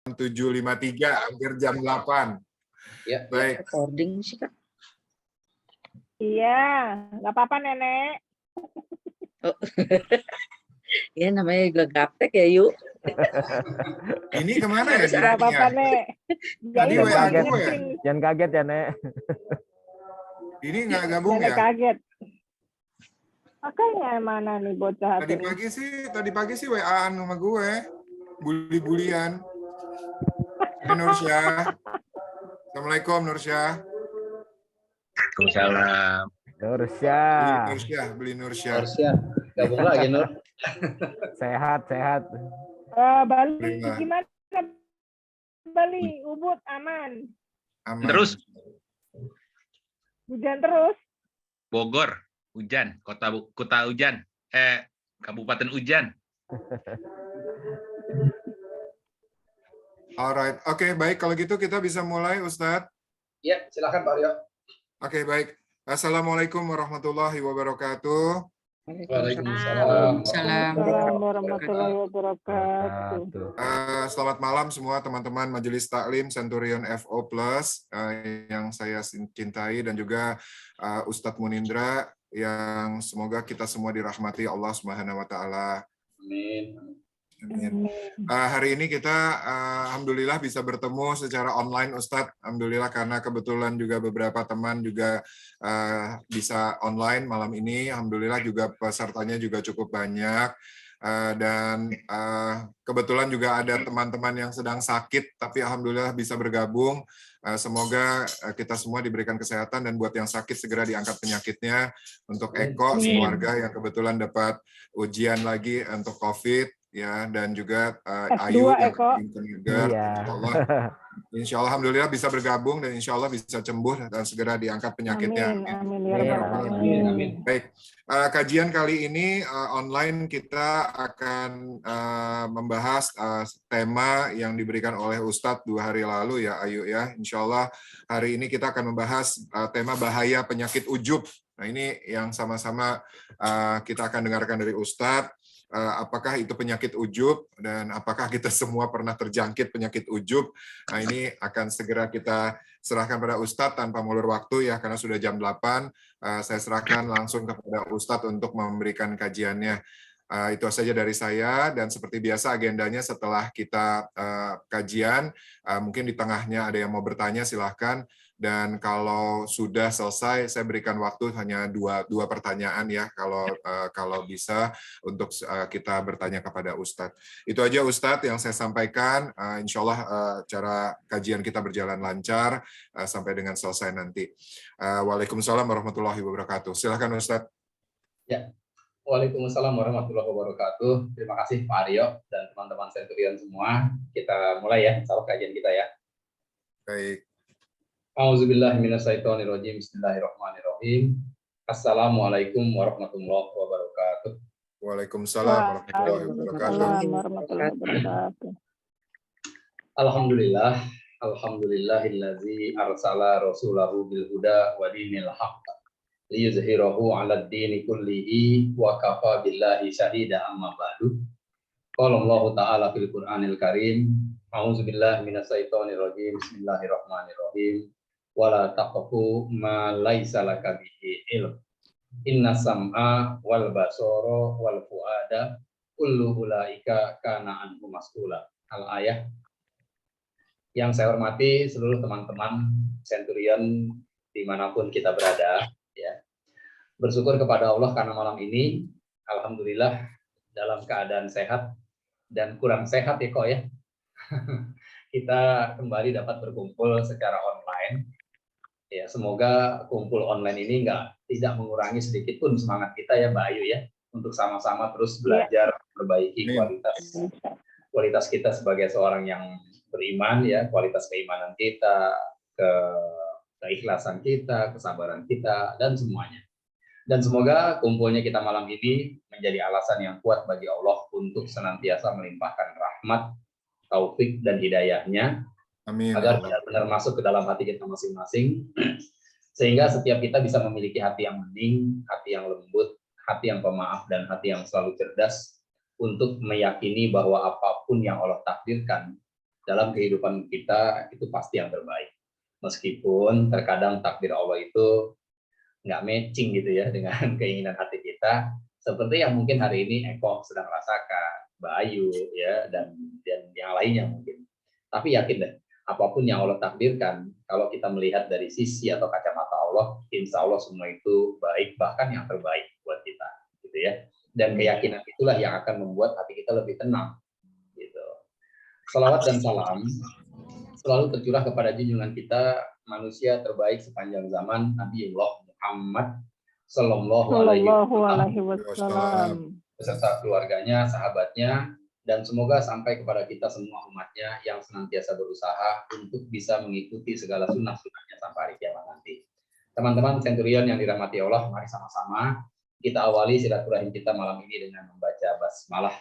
7.53, hampir jam 8. Ya, baik. Recording sih, Kak. Iya, nggak apa-apa, Nenek. Oh. Ya, namanya juga gaptek ya, Yuk. Ini kemana ya? Nggak apa-apa, Nek. Tadi Jadi WA mau gue ya? Jangan kaget ya, Nek. Ini nggak gabung Nenek ya? kaget. Makanya mana nih bocah Tadi tuh? pagi sih WA-an sama gue. Bully-bulian. Ini Nursyah. Assalamualaikum Nursyah. Waalaikumsalam. Nursyah. Beli Nursyah. Harusnya gabung lagi, Nur. Sehat. Bali Alhamdulillah. gimana? Bali, Ubud aman. Aman. Terus Hujan terus. Bogor hujan, kota hujan, kabupaten hujan. Alright, oke, baik. Kalau gitu kita bisa mulai, Ustadz. Ya, silakan Pak Rio. Oke, baik. Assalamualaikum warahmatullahi wabarakatuh. Waalaikumsalam. Assalamualaikum warahmatullahi wabarakatuh. Selamat malam semua teman-teman Majelis Taklim Centurion FO Plus yang saya cintai, dan juga Ustadz Munindra, yang semoga kita semua dirahmati Allah Subhanahu wa taala. Amin. Amin. Hari ini kita alhamdulillah bisa bertemu secara online, Ustadz. Alhamdulillah, karena kebetulan juga beberapa teman juga bisa online malam ini. Alhamdulillah juga pesertanya juga cukup banyak. Dan kebetulan juga ada teman-teman yang sedang sakit, tapi alhamdulillah bisa bergabung. Semoga kita semua diberikan kesehatan, dan buat yang sakit segera diangkat penyakitnya. Untuk Eko, keluarga yang kebetulan dapat ujian lagi untuk COVID, ya, dan juga Ayu yang juga, insya Allah alhamdulillah bisa bergabung, dan insya Allah bisa sembuh dan segera diangkat penyakitnya. Amin. Baik, kajian kali ini online kita akan membahas tema yang diberikan oleh Ustadz 2 hari lalu ya, Ayu ya. Insya Allah hari ini kita akan membahas tema bahaya penyakit ujub. Nah, ini yang sama-sama kita akan dengarkan dari Ustadz. Apakah itu penyakit ujub, dan apakah kita semua pernah terjangkit penyakit ujub? Nah, ini akan segera kita serahkan pada Ustadz tanpa mengulur waktu ya, karena sudah jam 8. Saya serahkan langsung kepada Ustadz untuk memberikan kajiannya. Itu saja dari saya, dan seperti biasa agendanya setelah kita kajian, mungkin di tengahnya ada yang mau bertanya, silahkan. Dan kalau sudah selesai, saya berikan waktu hanya dua pertanyaan ya, kalau bisa, untuk kita bertanya kepada Ustadz. Itu aja Ustadz yang saya sampaikan. Insya Allah cara kajian kita berjalan lancar sampai dengan selesai nanti. Waalaikumsalam warahmatullahi wabarakatuh. Silakan Ustadz. Ya. Waalaikumsalam warahmatullahi wabarakatuh. Terima kasih Pak Aryo dan teman-teman Centurion semua. Kita mulai ya, insya Allah kajian kita ya. Baik. Auzubillahiminasyaitonirrajim. Bismillahirrahmanirrahim. Assalamualaikum warahmatullahi wabarakatuh. Waalaikumsalam warahmatullahi wabarakatuh. Alhamdulillah. Alhamdulillahillazi arsala rasulahu bil huda wa dinil haqq liyuzhirahu 'alad dini kullihi wa kafa billahi syahida amma ba'du. Qala Allah ta'ala fil Qur'anil Karim. A'udzubillahi minasyaitonirrajim. Bismillahirrahmanirrahim. Wala taqfu ma laisa laka bihi ilm. Inna sam'a wal basara wal fuada kullu ulaika kana anhu mas'ula. Al-ayah. Yang saya hormati seluruh teman-teman Centurion dimanapun kita berada, ya. Bersyukur kepada Allah karena malam ini alhamdulillah dalam keadaan sehat dan kurang sehat ya kok ya. Kita kembali dapat berkumpul secara online. Ya, semoga kumpul online ini tidak mengurangi sedikit pun semangat kita ya Mbak Ayu ya, untuk sama-sama terus belajar memperbaiki kualitas kita sebagai seorang yang beriman ya, kualitas keimanan kita, keikhlasan kita, kesabaran kita, dan semuanya. Dan semoga kumpulnya kita malam ini menjadi alasan yang kuat bagi Allah untuk senantiasa melimpahkan rahmat, taufik, dan hidayahnya. Amin. Agar benar-benar masuk ke dalam hati kita masing-masing, sehingga setiap kita bisa memiliki hati yang bening, hati yang lembut, hati yang pemaaf, dan hati yang selalu cerdas untuk meyakini bahwa apapun yang Allah takdirkan dalam kehidupan kita itu pasti yang terbaik. Meskipun terkadang takdir Allah itu nggak matching gitu ya dengan keinginan hati kita, seperti yang mungkin hari ini Eko sedang rasakan, Mbak Ayu ya, dan yang lainnya mungkin. Tapi yakin deh, apapun yang Allah takdirkan, kalau kita melihat dari sisi atau kacamata Allah, insya Allah semua itu baik, bahkan yang terbaik buat kita, gitu ya. Dan keyakinan itulah yang akan membuat hati kita lebih tenang, gitu. Salawat dan salam selalu tercurah kepada junjungan kita, manusia terbaik sepanjang zaman, Nabiullah Muhammad Sallallahu Alaihi Wasallam. beserta keluarganya, sahabatnya, dan semoga sampai kepada kita semua umatnya yang senantiasa berusaha untuk bisa mengikuti segala sunnah-sunnahnya sampai hari kiamat nanti. Teman-teman Centurion yang dirahmati Allah, mari sama-sama kita awali silaturahim kita malam ini dengan membaca basmalah.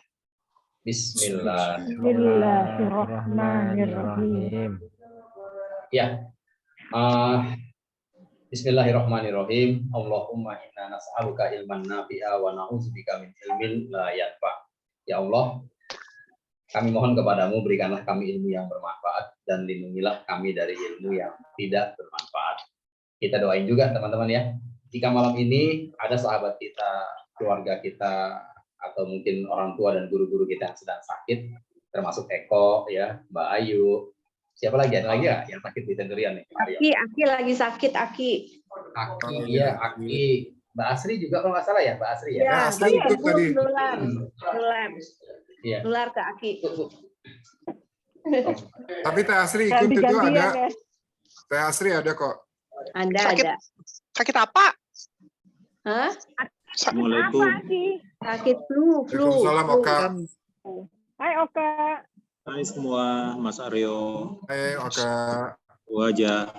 Bismillah. Bismillahirrahmanirrahim. Ya. Bismillahirrahmanirrahim. Allahumma inna nas'aluka ilman nafi'a wa na'udzubika min ilmin la yanfa'. Ya Allah, kami mohon kepadamu berikanlah kami ilmu yang bermanfaat dan lindungilah kami dari ilmu yang tidak bermanfaat. Kita doain juga teman-teman ya. Jika malam ini ada sahabat kita, keluarga kita, atau mungkin orang tua dan guru-guru kita yang sedang sakit, termasuk Eko ya, Mbak Ayu. Siapa lagi? Ada lagi ya yang sakit di Centurion nih? Aki lagi sakit, Aki. Aki, iya, Aki. Mbak Asri juga kalau nggak salah ya, Mbak Asri ya. Ya, Asri ikut tadi. Nular ke Aki. Tapi Teh Asri ikut itu Ganti-gantian ada. ya. Teh Asri ada kok. Ada. Sakit apa? Hah? Apa sih? Sakit flu. Waalaikumsalam, Oka. Hai Oka. Hai semua, Mas Aryo, Oka. wajah.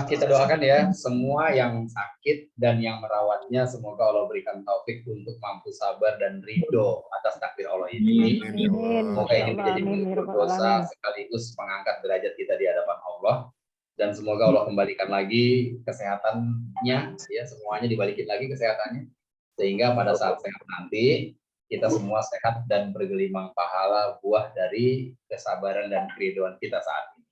Kita doakan ya semua yang sakit dan yang merawatnya, semoga Allah berikan taufik untuk mampu sabar dan ridho atas takdir Allah ini. Semoga ini menjadi pengukur dosa sekaligus mengangkat derajat kita di hadapan Allah, dan semoga Allah kembalikan lagi kesehatannya ya, semuanya dibalikin lagi kesehatannya, sehingga pada saat sehat nanti kita semua sehat dan bergelimang pahala buah dari kesabaran dan keriduan kita saat ini.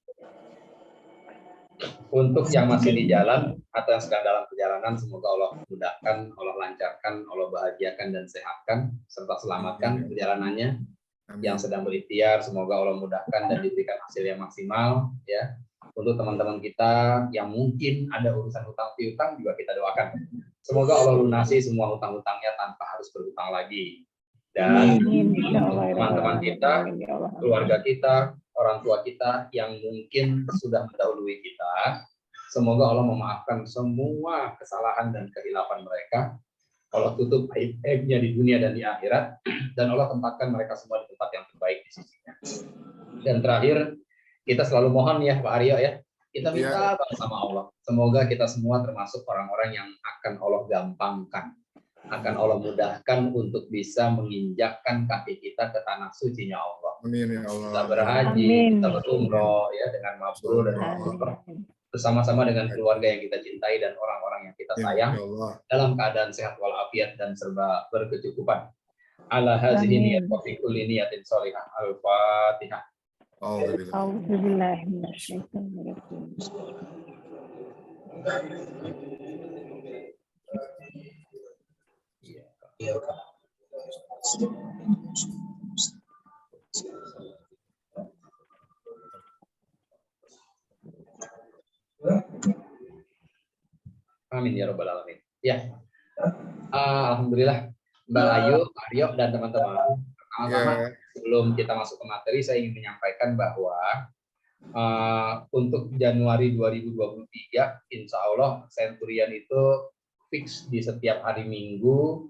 Untuk yang masih di jalan atau yang sedang dalam perjalanan, semoga Allah mudahkan, Allah lancarkan, Allah bahagiakan dan sehatkan serta selamatkan perjalanannya. Yang sedang berikhtiar, semoga Allah mudahkan dan diberikan hasil yang maksimal ya. Untuk teman-teman kita yang mungkin ada urusan hutang piutang juga kita doakan. Semoga Allah lunasi semua hutang-hutangnya tanpa harus berhutang lagi. Dan teman-teman kita, keluarga kita, orang tua kita yang mungkin sudah mendahului kita, semoga Allah memaafkan semua kesalahan dan kehilafan mereka. Allah tutup aib-aibnya di dunia dan di akhirat, dan Allah tempatkan mereka semua di tempat yang terbaik di sisinya. Dan terakhir, kita selalu mohon ya Pak Aryo ya, kita minta sama Allah, semoga kita semua termasuk orang-orang yang akan Allah gampangkan, akan Allah mudahkan untuk bisa menginjakkan kaki kita ke tanah sucinya Allah. Amin ya Allah. Kita berhaji, kita berumroh ya dengan mabrur dan mabrur, bersama-sama dengan keluarga yang kita cintai dan orang-orang yang kita sayang, dalam keadaan sehat walafiat dan serba berkecukupan. Ala hazihi niyat wa fi kulli niyatin sholihah. Al-Fatihah. Auzubillahi minasyaitonir rajim. Amin ya rabbal alamin. Ya, alhamdulillah Mbak Ayu, Aryo dan teman-teman. Pertama-tama sebelum kita masuk ke materi, saya ingin menyampaikan bahwa untuk Januari 2023, insya Allah Centurion itu fix di setiap hari Minggu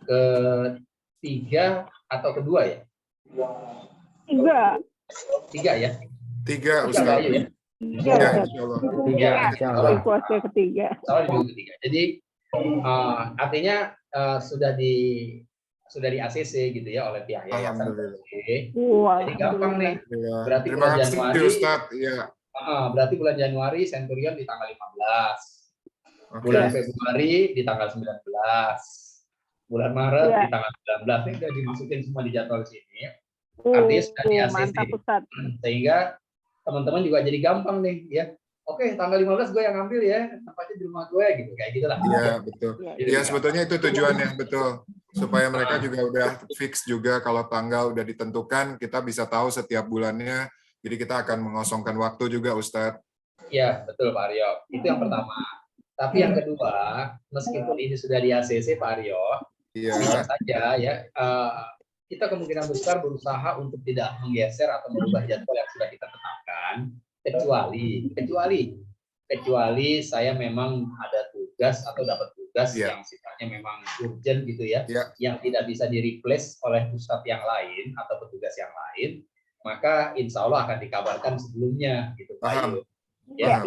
ketiga atau kedua ya? Tiga ya? Tiga Ustaz. Tiga. Puasa ketiga. Jadi artinya sudah di ACC gitu ya oleh pihak yayasan. Jadi gampang nih. Berarti bulan Januari. Berarti bulan Januari Centurion di tanggal 15. Bulan Februari di tanggal 19. Bulan Maret di tanggal 19. Ini udah dimasukin semua di jadwal sini. Artinya sudah di ACC. Mantap Ustadz. Sehingga teman-teman juga jadi gampang nih ya. Oke, tanggal 15 gue yang ngambil ya, tempatnya di rumah gue gitu, kayak gitulah. Iya, betul. Jadi Iya, sebetulnya itu tujuannya, betul. Supaya mereka juga udah fix juga kalau tanggal udah ditentukan, kita bisa tahu setiap bulannya. Jadi kita akan mengosongkan waktu juga, Ustadz. Iya, betul Pak Aryo. Itu yang pertama. Tapi yang kedua, meskipun ini sudah di ACC Pak Aryo, Iya. bisa saja ya, kita kemungkinan besar berusaha untuk tidak menggeser atau merubah jadwal yang sudah kita tetapkan, kecuali saya memang ada tugas atau dapat tugas yang sifatnya memang urgent gitu ya, yang tidak bisa di-replace oleh ustadz yang lain atau petugas yang lain, maka insya Allah akan dikabarkan sebelumnya gitu Pak Ayu. Ya,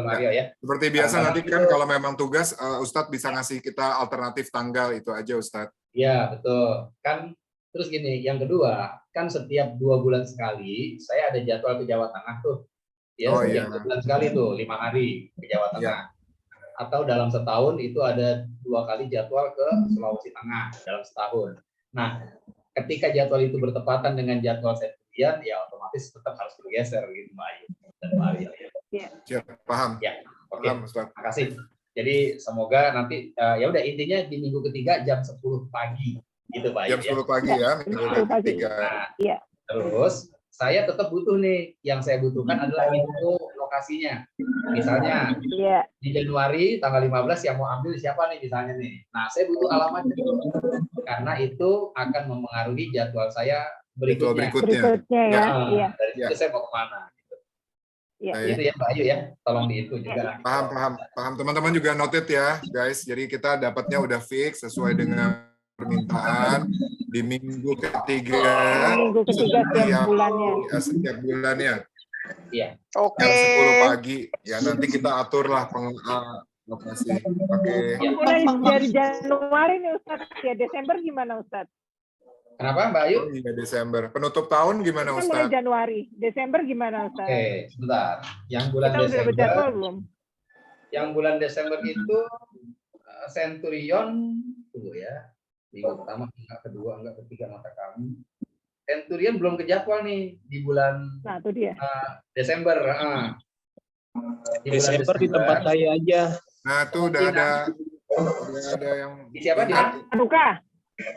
Mario ya. Seperti biasa nanti kan kalau memang tugas, Ustadz bisa ngasih kita alternatif tanggal itu aja Ustadz. Ya betul. Kan terus gini, yang kedua kan setiap 2 bulan sekali saya ada jadwal ke Jawa Tengah tuh. Ya, setiap 2 bulan sekali tuh 5 hari ke Jawa Tengah. Atau dalam setahun itu ada 2 kali jadwal ke Sulawesi Tengah dalam setahun. Nah, ketika jadwal itu bertepatan dengan jadwal sendirian, ya otomatis tetap harus bergeser gitu Mbak Ayu dan Mario ya. Ya, paham. Ya, oke. Ustaz. Terima kasih. Jadi semoga nanti ya udah intinya di minggu ketiga jam 10 pagi gitu Pak. Jam 10 pagi ya, minggu ketiga. Nah, terus saya tetap butuh nih, yang saya butuhkan adalah info lokasinya. Misalnya di Januari tanggal 15 yang mau ambil siapa nih misalnya nih. Nah, saya butuh alamatnya dulu. Karena itu akan mempengaruhi jadwal saya berikutnya. Ya. Dari situ saya mau kemana. Itu ya Mbak Ayu ya, tolong dihitung juga. Paham. Teman-teman juga noted ya, guys. Jadi kita dapatnya udah fix sesuai dengan permintaan di minggu ketiga. Minggu ketiga setiap bulannya. Ya, setiap bulannya. Iya. Oke. Jam 10 pagi. Ya nanti kita aturlah lokasi. Oke. Mulai dari Januari nih Ustadz. Ya Desember gimana Ustadz? Kenapa Mbak Ayu? Hingga Desember. Penutup tahun gimana Kita Ustadz? mulai Januari. Desember gimana Ustadz? Oke, sebentar. Yang bulan Kita udah Desember. berjadwal belum? Yang bulan Desember itu Centurion tunggu ya. Minggu pertama, enggak kedua, enggak ketiga mata kami. Centurion belum ke jadwal nih di bulan itu dia. Desember. Di Desember di tempat saya aja. Nah, itu udah ada yang siapa di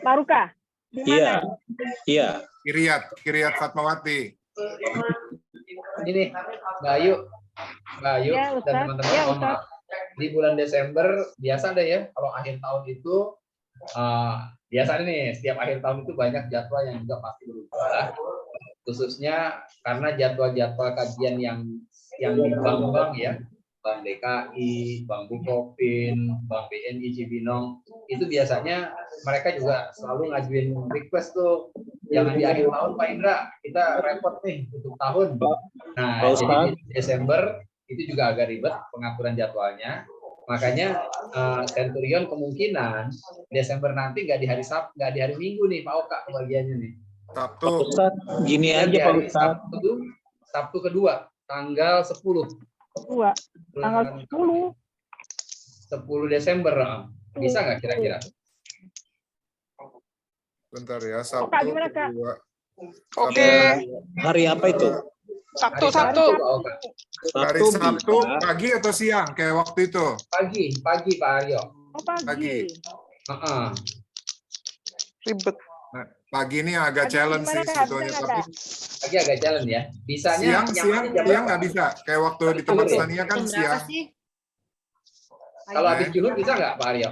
Maruka. Iya. Kiriat Fatmawati. Ini Mbak Ayu ya, dan teman-teman di bulan Desember biasa deh ya, kalau akhir tahun itu biasanya nih setiap akhir tahun itu banyak jadwal yang juga pasti berubah, khususnya karena jadwal-jadwal kajian yang di bank-bank ya, Bank DKI, Bank Bukopin, Bank BNI Cibinong, itu biasanya mereka juga selalu ngajuin request tuh, jangan di akhir tahun Pak Indra, kita repot nih untuk tahun. Nah, jadi di Desember itu juga agak ribet pengaturan jadwalnya. Makanya Centurion kemungkinan Desember nanti nggak di hari Sabtu, nggak di hari Minggu nih Pak Oka kebagiannya nih. Sabtu. Gini aja Pak Ustadz. Sabtu kedua, tanggal 10. Tanggal 10 Desember. Bisa nggak kira-kira? Bentar ya, Sabtu kedua. Oke. Hari apa itu? Sabtu. Hari Sabtu pagi atau siang kayak waktu itu? Pagi Pak Aryo. Pagi. Ribet. Nah, pagi ini agak challenge sih sebetulnya, tapi pagi agak challenge ya. Bisanya siang nggak bisa. Kayak waktu di tempat Sania kan siang. Kalau habis zuhur bisa nggak Pak Aryo?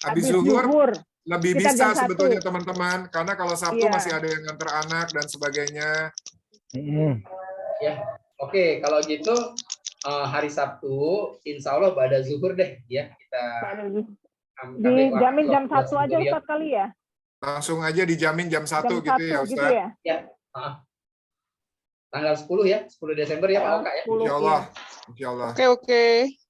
Habis zuhur lebih bisa sebetulnya teman-teman, karena kalau Sabtu masih ada yang nganter anak dan sebagainya. Ya, oke. Kalau gitu hari Sabtu, Insya Allah pada zuhur deh ya kita. Dijamin jam 1 aja Ustadz kali ya? Langsung aja dijamin jam 1 gitu ya Ustadz. Ya. Tanggal 10 ya, 10 Desember ya Pak Oka ya. Insya Allah. Oke.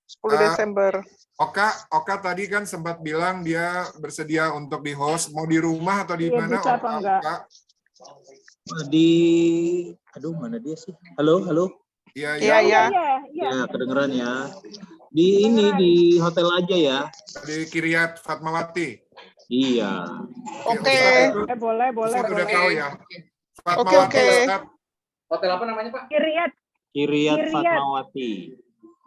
10 Desember. Oka tadi kan sempat bilang dia bersedia untuk di host. Mau di rumah atau di mana? Oka? Mana dia sih? Halo. Iya. Ya, kedengeran ya. Di hotel aja ya. Di Kiriat Fatmawati. Iya. Oke. Boleh. Udah tahu ya. Fatmawati, Oke. Ustaz. Hotel apa namanya Pak? Kiriat. Kiryat Kiryat. Fatmawati.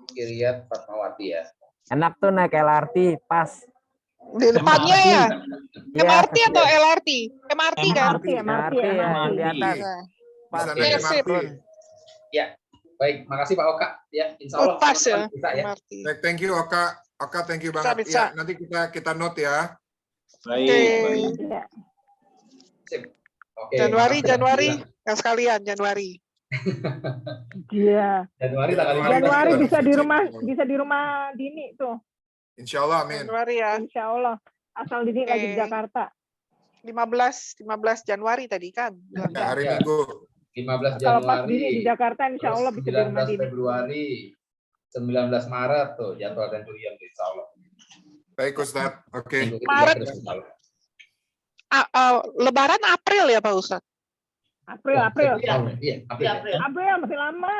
Kiryat Fatmawati ya. Enak tuh naik LRT, pas. Di depannya MRT. ya. Iya, MRT atau LRT? MRT kan? MRT, MRT, MRT ya, MRT. di atas. Nah, Pas. Bisa Oke, naik sip. MRT. Ya, baik. Makasih Pak Oka. Ya, insya Allah Pas ya, teman-teman bisa ya. MRT. Baik, thank you Oka. Oka, thank you banget. Bisa. Ya, nanti kita note ya. Baik, Oke. baik. Iya. Sip. Oke. Januari, makasih, Januari. Alhamdulillah. Yang sekalian, Januari. Iya. Januari tanggal 15. Januari kita bisa suci. di rumah Dini tuh. Insya Allah, amin. Januari ya. Insya Allah. Asal Dini lagi di Oke. Jakarta. 15 Januari tadi kan? Ya, hari Ya. Minggu. 15 Kalau pas Januari. Dini di Jakarta, insya Allah bisa di rumah 19 Dini. Februari. 19 Maret tuh jadwal Centurion insya Allah. Baik, Ustaz. Oke. Minggu ketiga Maret. terus, insya Allah. Lebaran April ya Pak Ustadz? April. Iya, April. April masih lama.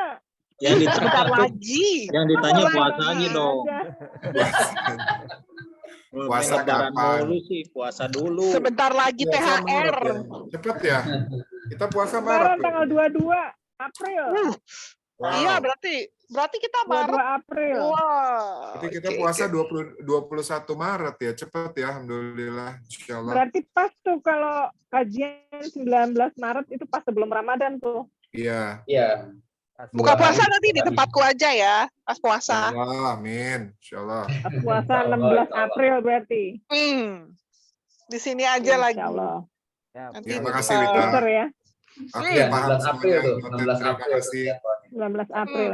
Yang Bentar ditanya, lagi. yang ditanya Apa puasanya lagi dong. aja. Puasa Lebaran kapan? dulu sih, puasa dulu. Sebentar lagi Puasa THR. Maret ya. Cepet ya. Kita puasa Maret. Lebaran tuh. tanggal 22 April. Wow. Iya, berarti kita 22 Maret. April. Wah. Jadi kita oke, puasa oke. 21 Maret ya. Cepet ya, alhamdulillah. Insya Allah. Berarti pas tuh kalau kajian 19 Maret itu pas sebelum Ramadan tuh. Iya. Iya. Buka Dua puasa hari. nanti di tempatku aja ya, pas puasa. Insya Allah, amin. Insya Allah. Pas puasa Insya Allah, 16 insya Allah. April berarti. Di sini aja lagi. Insya Allah. Ya, Nanti, Ya, makasih eh, Wita. Twitter ya. Oke, Iya, paham 16 April semuanya. tuh. Noted. 16 Terima April. kasih. 19 April.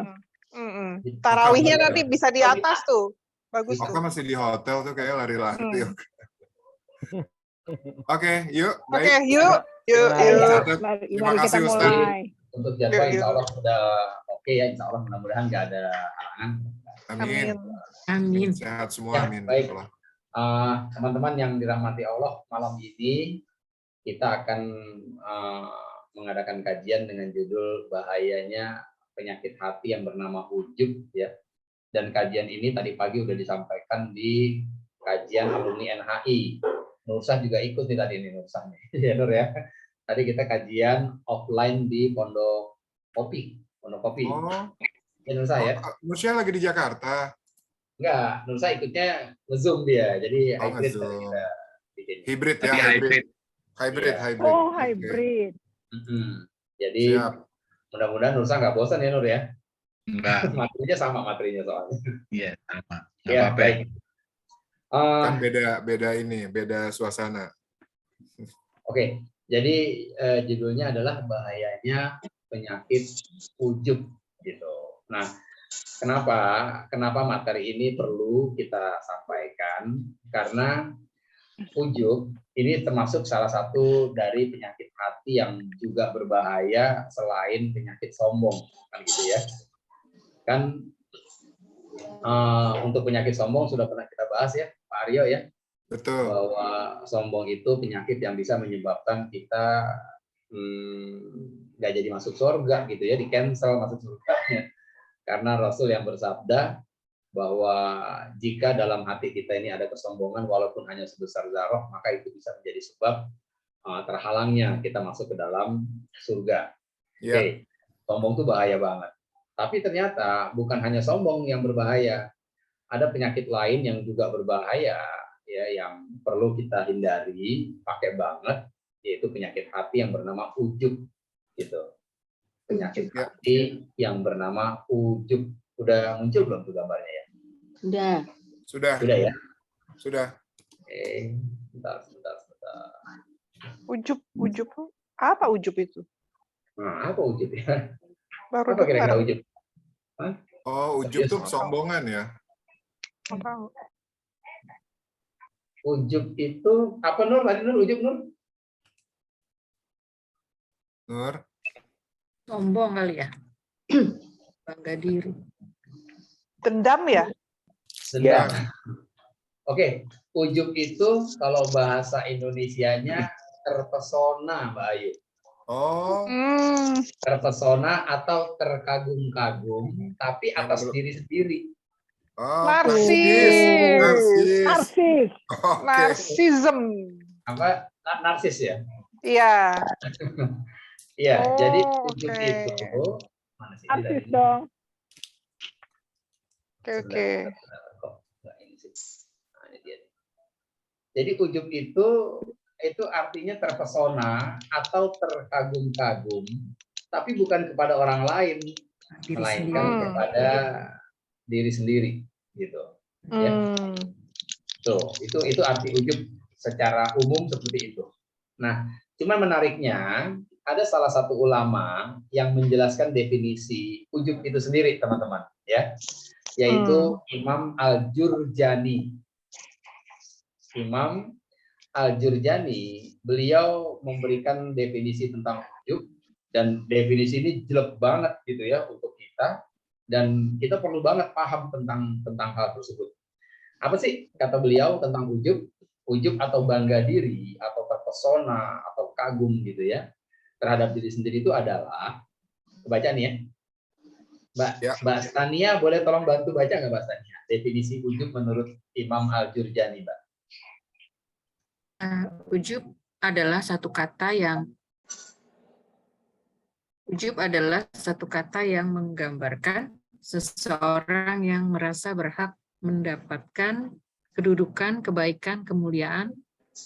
Tarawihnya Alhamdulillah. nanti bisa di atas tuh. Bagus Oka tuh. masih di hotel tuh kayak lari-lari. Hmm. Oke, yuk. Oke, Baik. yuk. Yuk, Baik, yuk. catat. Mari Terima kita kasih, Ustaz. mulai. Untuk jadwal Yuk, insya yuk. Allah sudah oke ya. Insya Allah mudah-mudahan nggak ada halangan. Amin. Amin. Amin. Sehat semua, Ya, amin. baik. Allah. Teman-teman yang dirahmati Allah, malam ini kita akan mengadakan kajian dengan judul bahayanya penyakit hati yang bernama ujub ya. Dan kajian ini tadi pagi udah disampaikan di kajian alumni NHI. Nursah juga ikut nih tadi ini Nursah nih. Ya Nur ya. Tadi kita kajian offline di Pondok Kopi. Oh, Ya Nursah ya. Nusya lagi di Jakarta. Enggak, Nursah ikutnya nge-zoom dia. Jadi Oh, hybrid tadi nge-zoom. kita bikin. Hybrid ya, Tapi hybrid. hybrid. Hybrid. Oh, Oke. hybrid. Jadi Siap. mudah-mudahan Nursah nggak bosan ya Nur ya. Enggak. Materinya sama materinya soalnya. Iya, sama. Nggak Ya, apa-apa. baik. Kan beda suasana. Oke, jadi judulnya adalah bahayanya penyakit ujub gitu. Nah, kenapa materi ini perlu kita sampaikan? Karena ujub ini termasuk salah satu dari penyakit hati yang juga berbahaya selain penyakit sombong, kan gitu ya. Kan untuk penyakit sombong sudah pernah kita bahas ya, Pak Aryo ya. Betul. Bahwa sombong itu penyakit yang bisa menyebabkan kita nggak jadi masuk surga gitu ya, di cancel masuk surganya. Karena Rasul yang bersabda bahwa jika dalam hati kita ini ada kesombongan walaupun hanya sebesar zarah, maka itu bisa menjadi sebab terhalangnya kita masuk ke dalam surga. Ya. Oke, sombong itu bahaya banget. Tapi ternyata bukan hanya sombong yang berbahaya, ada penyakit lain yang juga berbahaya ya, yang perlu kita hindari, pakai banget, yaitu penyakit hati yang bernama ujub gitu. Penyakit Ya. hati yang bernama ujub. Udah muncul belum tuh gambarnya ya? Udah. Sudah. Sudah ya? Sudah. Oke, sebentar. Ujub. Apa ujub itu? Nah, apa ujub ya? Baru Apa kira-kira dengar. ujub? Oh, ujub tuh kesombongan ya. Orang. Ujub itu apa Nur? Tadi Nur ujub Nur? Nur. Sombong kali ya. Bangga diri. Dendam ya? Dendam. Oke, ujub itu kalau bahasa Indonesianya terpesona, Mbak Ayu. Oh, Terpesona atau terkagum-kagum, tapi atas diri sendiri. oh, Narsis. Narsis. Oke. Narsism. Apa? Narsis ya? Iya. Iya, jadi Oh, ujub oke. itu mana sih ini tadi? Artis dong. Oke, oke. Sebentar, kok nggak ini sih. Nah, ini dia. Jadi ujub itu artinya terpesona atau terkagum-kagum, tapi bukan kepada orang lain, Diri melainkan sendiri. kepada diri sendiri, gitu. Ya. Tuh, itu arti ujub secara umum seperti itu. Nah, cuman menariknya ada salah satu ulama yang menjelaskan definisi ujub itu sendiri, teman-teman, ya, yaitu Imam Al-Jurjani. Imam Al-Jurjani, beliau memberikan definisi tentang ujub, dan definisi ini jelek banget gitu ya untuk kita, dan kita perlu banget paham tentang hal tersebut. Apa sih kata beliau tentang ujub? Ujub atau bangga diri, atau terpesona, atau kagum gitu ya, terhadap diri sendiri itu adalah, baca nih ya, Mbak Stania, boleh tolong bantu baca nggak Mbak Stania? Definisi ujub menurut Imam Al-Jurjani, Mbak. Ujub adalah satu kata yang menggambarkan seseorang yang merasa berhak mendapatkan kedudukan, kebaikan, kemuliaan,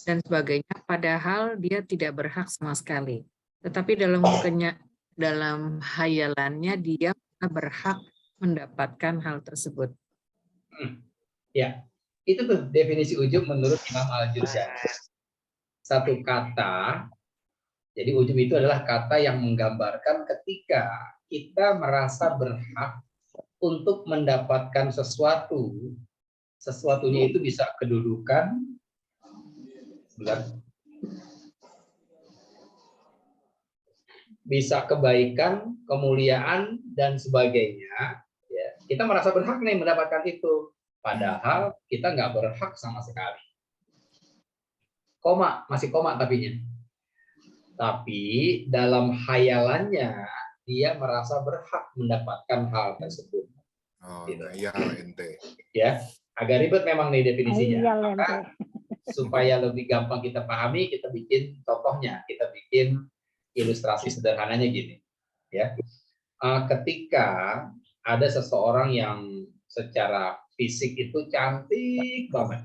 dan sebagainya, padahal dia tidak berhak sama sekali. Tetapi dalam hayalannya dia berhak mendapatkan hal tersebut. Ya, itu tuh definisi ujub menurut Imam Al-Jurjani. Satu kata, jadi ujub itu adalah kata yang menggambarkan ketika kita merasa berhak untuk mendapatkan sesuatu. Sesuatunya itu bisa kedudukan, bisa kebaikan, kemuliaan, dan sebagainya. Ya, kita merasa berhak nih mendapatkan itu, padahal kita nggak berhak sama sekali. Koma, masih koma tapinya. Tapi dalam hayalannya dia merasa berhak mendapatkan hal tersebut. Oh, Gitu. iya ente. Ya, agak ribet memang nih definisinya. Iya, Maka supaya lebih gampang kita pahami, kita bikin contohnya, kita bikin ilustrasi sederhananya gini. Ya, ketika ada seseorang yang secara fisik itu cantik banget,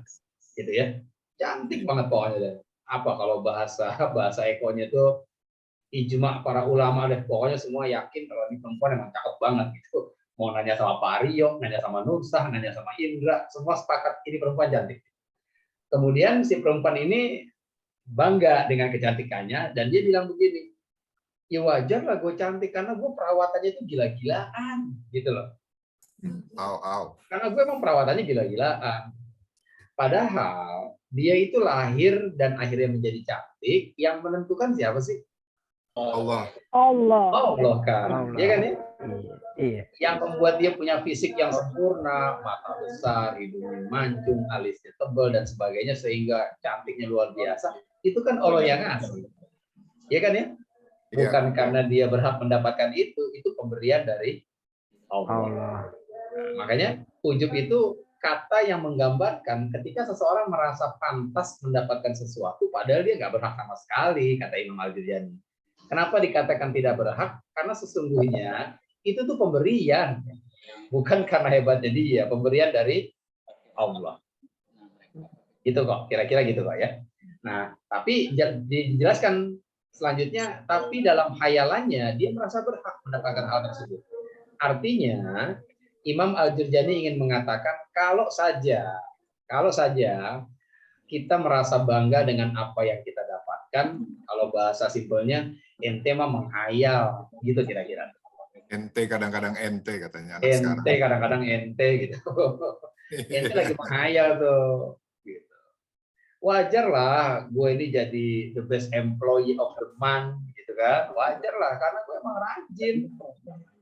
gitu ya, cantik banget pokoknya deh. Apa kalau bahasa ekonya itu ijma para ulama deh, pokoknya semua yakin kalau ini perempuan emang cakep banget gitu. Mau nanya sama Pak Aryo, nanya sama Nursah, nanya sama Indra, semua sepakat ini perempuan cantik. Kemudian si perempuan ini bangga dengan kecantikannya, dan dia bilang begini, ya wajar lah gue cantik karena gue perawatannya itu gila-gilaan gitu loh. Karena gue emang perawatannya gila-gilaan. Padahal dia itu lahir dan akhirnya menjadi cantik, yang menentukan siapa sih? Allah. Allah kan. Allah. Iya kan ya? Iya. Yang membuat dia punya fisik yang sempurna, mata besar, hidungnya mancung, alisnya tebal, dan sebagainya, sehingga cantiknya luar biasa. Itu kan Allah yang ngasih. Iya kan ya? Bukan karena dia berhak mendapatkan itu pemberian dari Allah. Makanya ujub itu kata yang menggambarkan ketika seseorang merasa pantas mendapatkan sesuatu, padahal dia nggak berhak sama sekali, kata Imam Al-Jurjani. Kenapa dikatakan tidak berhak? Karena sesungguhnya itu tuh pemberian, bukan karena hebatnya dia, pemberian dari Allah. Gitu kok, kira-kira gitu kok ya. Nah, tapi dijelaskan selanjutnya, tapi dalam khayalannya dia merasa berhak mendapatkan hal tersebut. Artinya Imam Al-Jurjani ingin mengatakan kalau saja kita merasa bangga dengan apa yang kita dapatkan, kalau bahasa simpelnya ente mah menghayal gitu kira-kira. Ente kadang-kadang ente katanya anak Ente sekarang. kadang-kadang ente gitu. Ente lagi menghayal tuh. Gitu. Wajar lah gue ini jadi the best employee of the month gitu kan. Wajar lah karena gue emang rajin.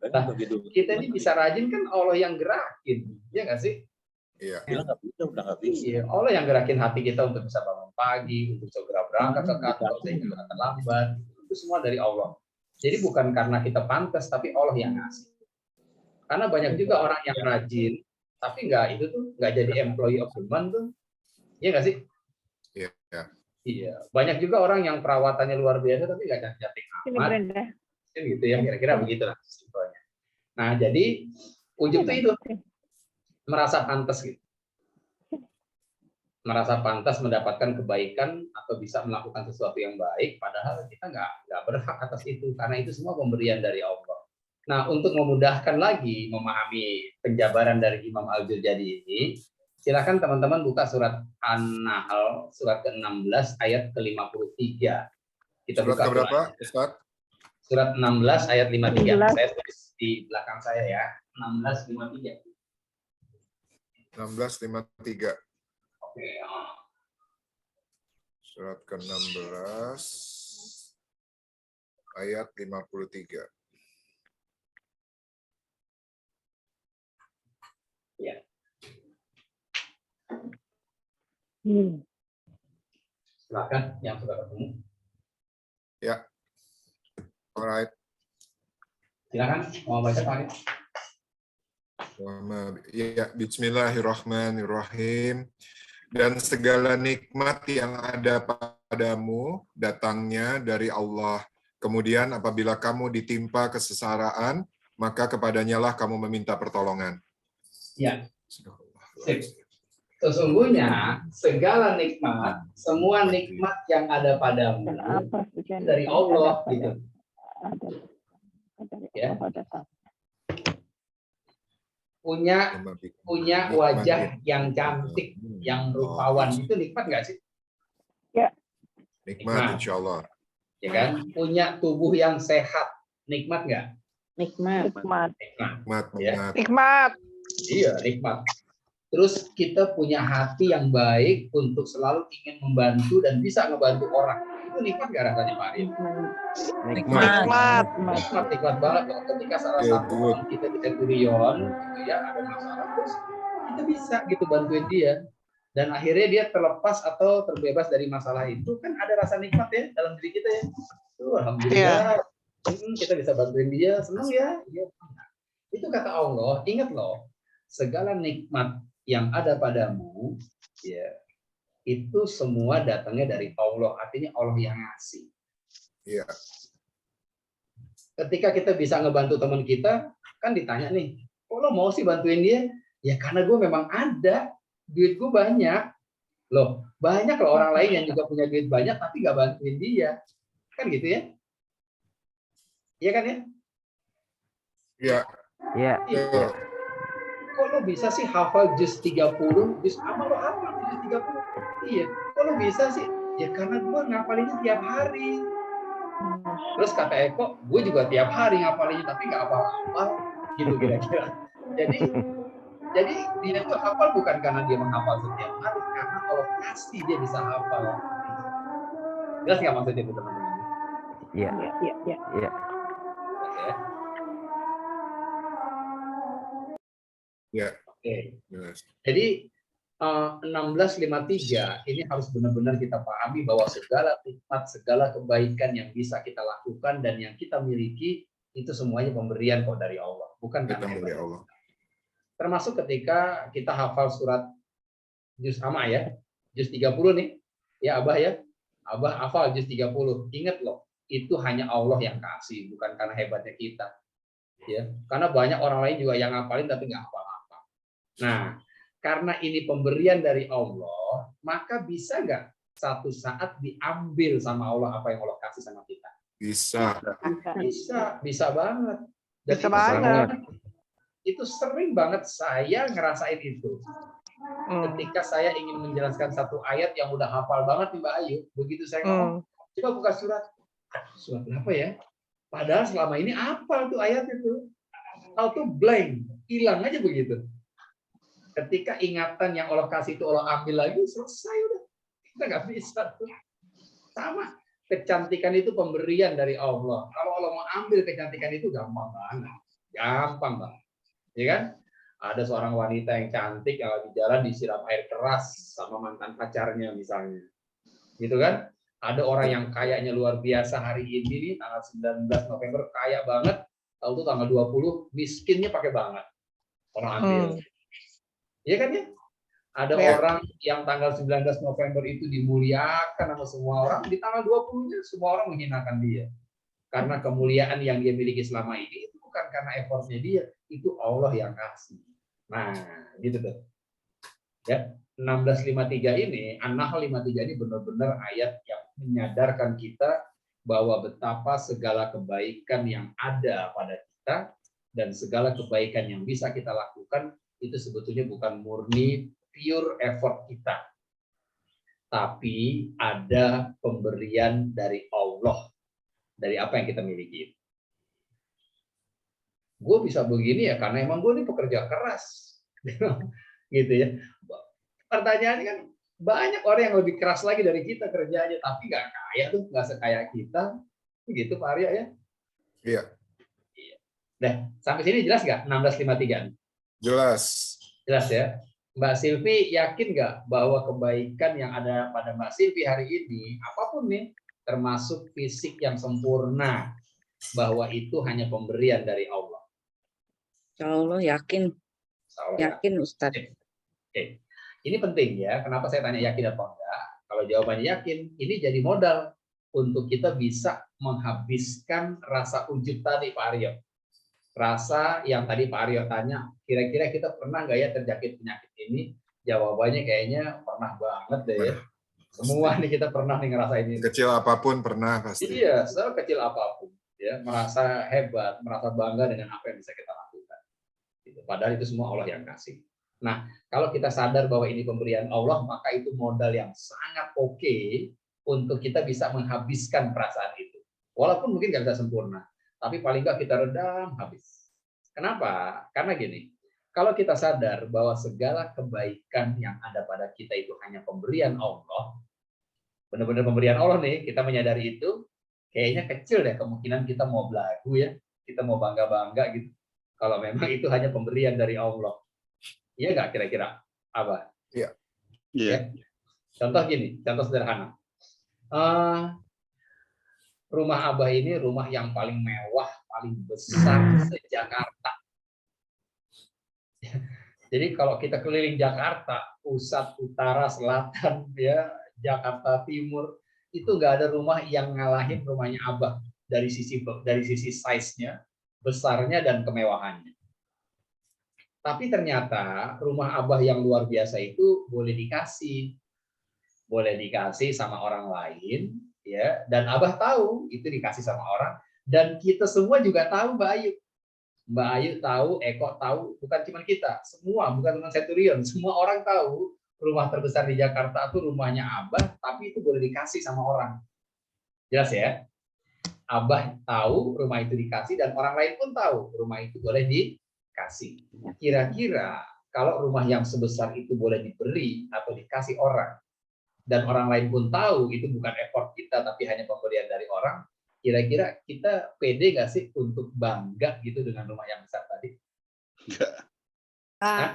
Nah, kita ini bisa rajin kan Allah yang gerakin, ya nggak sih? Iya. Iya, Allah yang gerakin hati kita untuk bisa bangun pagi, untuk segera berangkat ke kantor sehingga nggak terlambat. Itu semua dari Allah. Jadi bukan karena kita pantas, tapi Allah yang ngasih. Karena banyak juga orang yang rajin, tapi nggak itu tuh nggak jadi employee of the month tuh, iya nggak sih? Iya. Iya, banyak juga orang yang perawatannya luar biasa tapi nggak cantik Sini amat. Brenda. Kan gitu ya, kira-kira begitulah simpelnya. Nah, jadi ujub itu merasa pantas gitu. Merasa pantas mendapatkan kebaikan atau bisa melakukan sesuatu yang baik, padahal kita nggak berhak atas itu, karena itu semua pemberian dari Allah. Nah, untuk memudahkan lagi memahami penjabaran dari Imam Al-Jurjani ini, silakan teman-teman buka surat An-Nahl, surat ke-16 ayat ke-53. Kita Surat buka keberapa, Quran. Ustaz? Surat 16 ayat 53. 16. Saya tulis di belakang saya ya, 16:53. 16:53. Oke. Surat ke-16 ayat 53. Ya. Silakan yang sudah ketemu. Ya. Alright. Silakan mau baca Pak Arif. Ya, Bismillahirrahmanirrahim. Dan segala nikmat yang ada padamu datangnya dari Allah. Kemudian apabila kamu ditimpa kesesaraan, maka kepadanya lah kamu meminta pertolongan. Ya. Sesungguhnya segala nikmat, semua nikmat yang ada padamu dari Allah gitu. Ya. Punya wajah yang cantik, yang rupawan, itu nikmat nggak sih? Nikmat, insya Allah. Ya kan? Punya tubuh yang sehat, nikmat nggak? Nikmat. Nikmat, Ya. Nikmat. Iya, nikmat. Terus kita punya hati yang baik untuk selalu ingin membantu dan bisa ngebantu orang. Itu nikmat nggak rasanya Pak Arif? Nikmat. Nikmat banget loh. Ketika salah satu teman kita di Centurion, gitu ya, ada masalah terus kita bisa gitu bantuin dia. Dan akhirnya dia terlepas atau terbebas dari masalah itu, kan ada rasa nikmat ya dalam diri kita ya. Tuh, alhamdulillah. Kita bisa bantuin dia, senang ya. Ya. Itu kata Allah, ingat loh, segala nikmat yang ada padamu, ya, itu semua datangnya dari Allah, artinya Allah yang ngasih. Iya. Ketika kita bisa ngebantu teman kita, kan ditanya nih, kok lo mau sih bantuin dia? Ya karena gue memang ada, duit gue banyak. Loh, banyak loh orang lain yang juga punya duit banyak, tapi nggak bantuin dia. Kan gitu ya? Iya kan ya? Iya. Iya. Iya. Kok lo bisa sih hafal juz 30, juz amal lo hafal juz 30? Iya. Kok lo bisa sih? Ya karena gue ngapalinnya tiap hari. Terus kata Eko, gue juga tiap hari ngapalinnya tapi nggak hafal-hafal, gitu kira-kira. Jadi dia itu hafal bukan karena dia menghafal setiap hari, karena kalau kasih dia bisa hafal. Jelas nggak maksudnya itu teman-teman? Iya. Iya. Iya. Ya. Oke. Yes. Jadi 16:53 ini harus benar-benar kita pahami bahwa segala nikmat, segala kebaikan yang bisa kita lakukan dan yang kita miliki itu semuanya pemberian kok dari Allah, bukan karena Dari hebat. Allah. Termasuk ketika kita hafal surat juz amma ya, juz 30 nih, ya Abah ya, Abah hafal juz 30. Ingat loh, itu hanya Allah yang kasih, bukan karena hebatnya kita. Ya, karena banyak orang lain juga yang ngapalin tapi nggak hafal-hafal. Nah, karena ini pemberian dari Allah, maka bisa nggak satu saat diambil sama Allah apa yang Allah kasih sama kita? Bisa. Bisa banget. Dan Bisa banget. Itu sering banget saya ngerasain itu. Ketika saya ingin menjelaskan satu ayat yang udah hafal banget nih Mbak Ayu, begitu saya ngomong, coba buka surat apa ya? Padahal selama ini hafal tuh ayat itu, auto blank, hilang aja begitu. Ketika ingatan yang Allah kasih itu Allah ambil lagi, selesai udah. Kita nggak bisa tuh. Sama, kecantikan itu pemberian dari Allah. Kalau Allah mau ambil kecantikan itu gampang banget. Gampang banget. Ya kan? Ada seorang wanita yang cantik yang lagi jalan disiram air keras sama mantan pacarnya misalnya. Gitu kan? Ada orang yang kayaknya luar biasa hari ini nih, tanggal 19 November kaya banget. Tahu tuh tanggal 20 miskinnya pakai banget. Orang ambil. Iya kan ya? Ada Ya. orang yang tanggal 19 November itu dimuliakan sama semua orang, di tanggal 20-nya semua orang menghinakan dia. Karena kemuliaan yang dia miliki selama ini itu bukan karena effortnya dia, itu Allah yang kasih. Nah, gitu tuh. Ya, 1653 ini, An-Nahl 53 ini benar-benar ayat yang menyadarkan kita bahwa betapa segala kebaikan yang ada pada kita dan segala kebaikan yang bisa kita lakukan itu sebetulnya bukan murni pure effort kita, tapi ada pemberian dari Allah, dari apa yang kita miliki. Gue bisa begini ya karena emang gue ini pekerja keras, gitu ya. Pertanyaannya kan banyak orang yang lebih keras lagi dari kita kerjanya, tapi nggak kaya tuh, nggak sekaya kita, gitu Pak Arya ya. Iya. Nah, sampai sini jelas nggak 1653? Jelas. Jelas ya. Mbak Silvi yakin nggak bahwa kebaikan yang ada pada Mbak Silvi hari ini, apapun nih, termasuk fisik yang sempurna, bahwa itu hanya pemberian dari Allah? Insya Allah yakin. Yakin Ustadz. Oke. Ini penting ya. Kenapa saya tanya yakin atau enggak? Kalau jawabannya yakin, ini jadi modal untuk kita bisa menghabiskan rasa ujub tadi Pak Aryo. Rasa yang tadi Pak Aryo tanya, kira-kira kita pernah nggak ya terjangkit penyakit ini? Jawabannya kayaknya pernah banget deh ya. Semua nih kita pernah nih ngerasain ini. Kecil apapun pernah pasti. Iya, sekecil apapun. Ya, merasa hebat, merasa bangga dengan apa yang bisa kita lakukan. Padahal itu semua Allah yang kasih. Nah, kalau kita sadar bahwa ini pemberian Allah, maka itu modal yang sangat oke untuk kita bisa menghabiskan perasaan itu. Walaupun mungkin nggak bisa sempurna, tapi paling nggak kita redam habis. Kenapa? Karena gini, kalau kita sadar bahwa segala kebaikan yang ada pada kita itu hanya pemberian Allah, benar-benar pemberian Allah nih, kita menyadari itu, kayaknya kecil deh kemungkinan kita mau belagu ya, kita mau bangga-bangga gitu. Kalau memang itu hanya pemberian dari Allah. Iya nggak kira-kira? Apa? Iya. Ya. Contoh gini, contoh sederhana. Rumah Abah ini rumah yang paling mewah, paling besar se-Jakarta. Jadi kalau kita keliling Jakarta, pusat, utara, selatan, ya, Jakarta Timur, itu nggak ada rumah yang ngalahin rumahnya Abah dari sisi size-nya, besarnya dan kemewahannya. Tapi ternyata rumah Abah yang luar biasa itu boleh dikasih sama orang lain, ya. Dan Abah tahu itu dikasih sama orang, dan kita semua juga tahu Mbak Ayu tahu, Eko tahu, bukan cuma kita, semua, bukan cuma Centurion, semua orang tahu rumah terbesar di Jakarta itu rumahnya Abah, tapi itu boleh dikasih sama orang. Jelas ya? Abah tahu rumah itu dikasih dan orang lain pun tahu rumah itu boleh dikasih. Kira-kira kalau rumah yang sebesar itu boleh diberi atau dikasih orang dan orang lain pun tahu itu bukan effort kita tapi hanya pemberian dari orang, kira-kira kita pede nggak sih untuk bangga gitu dengan rumah yang besar tadi?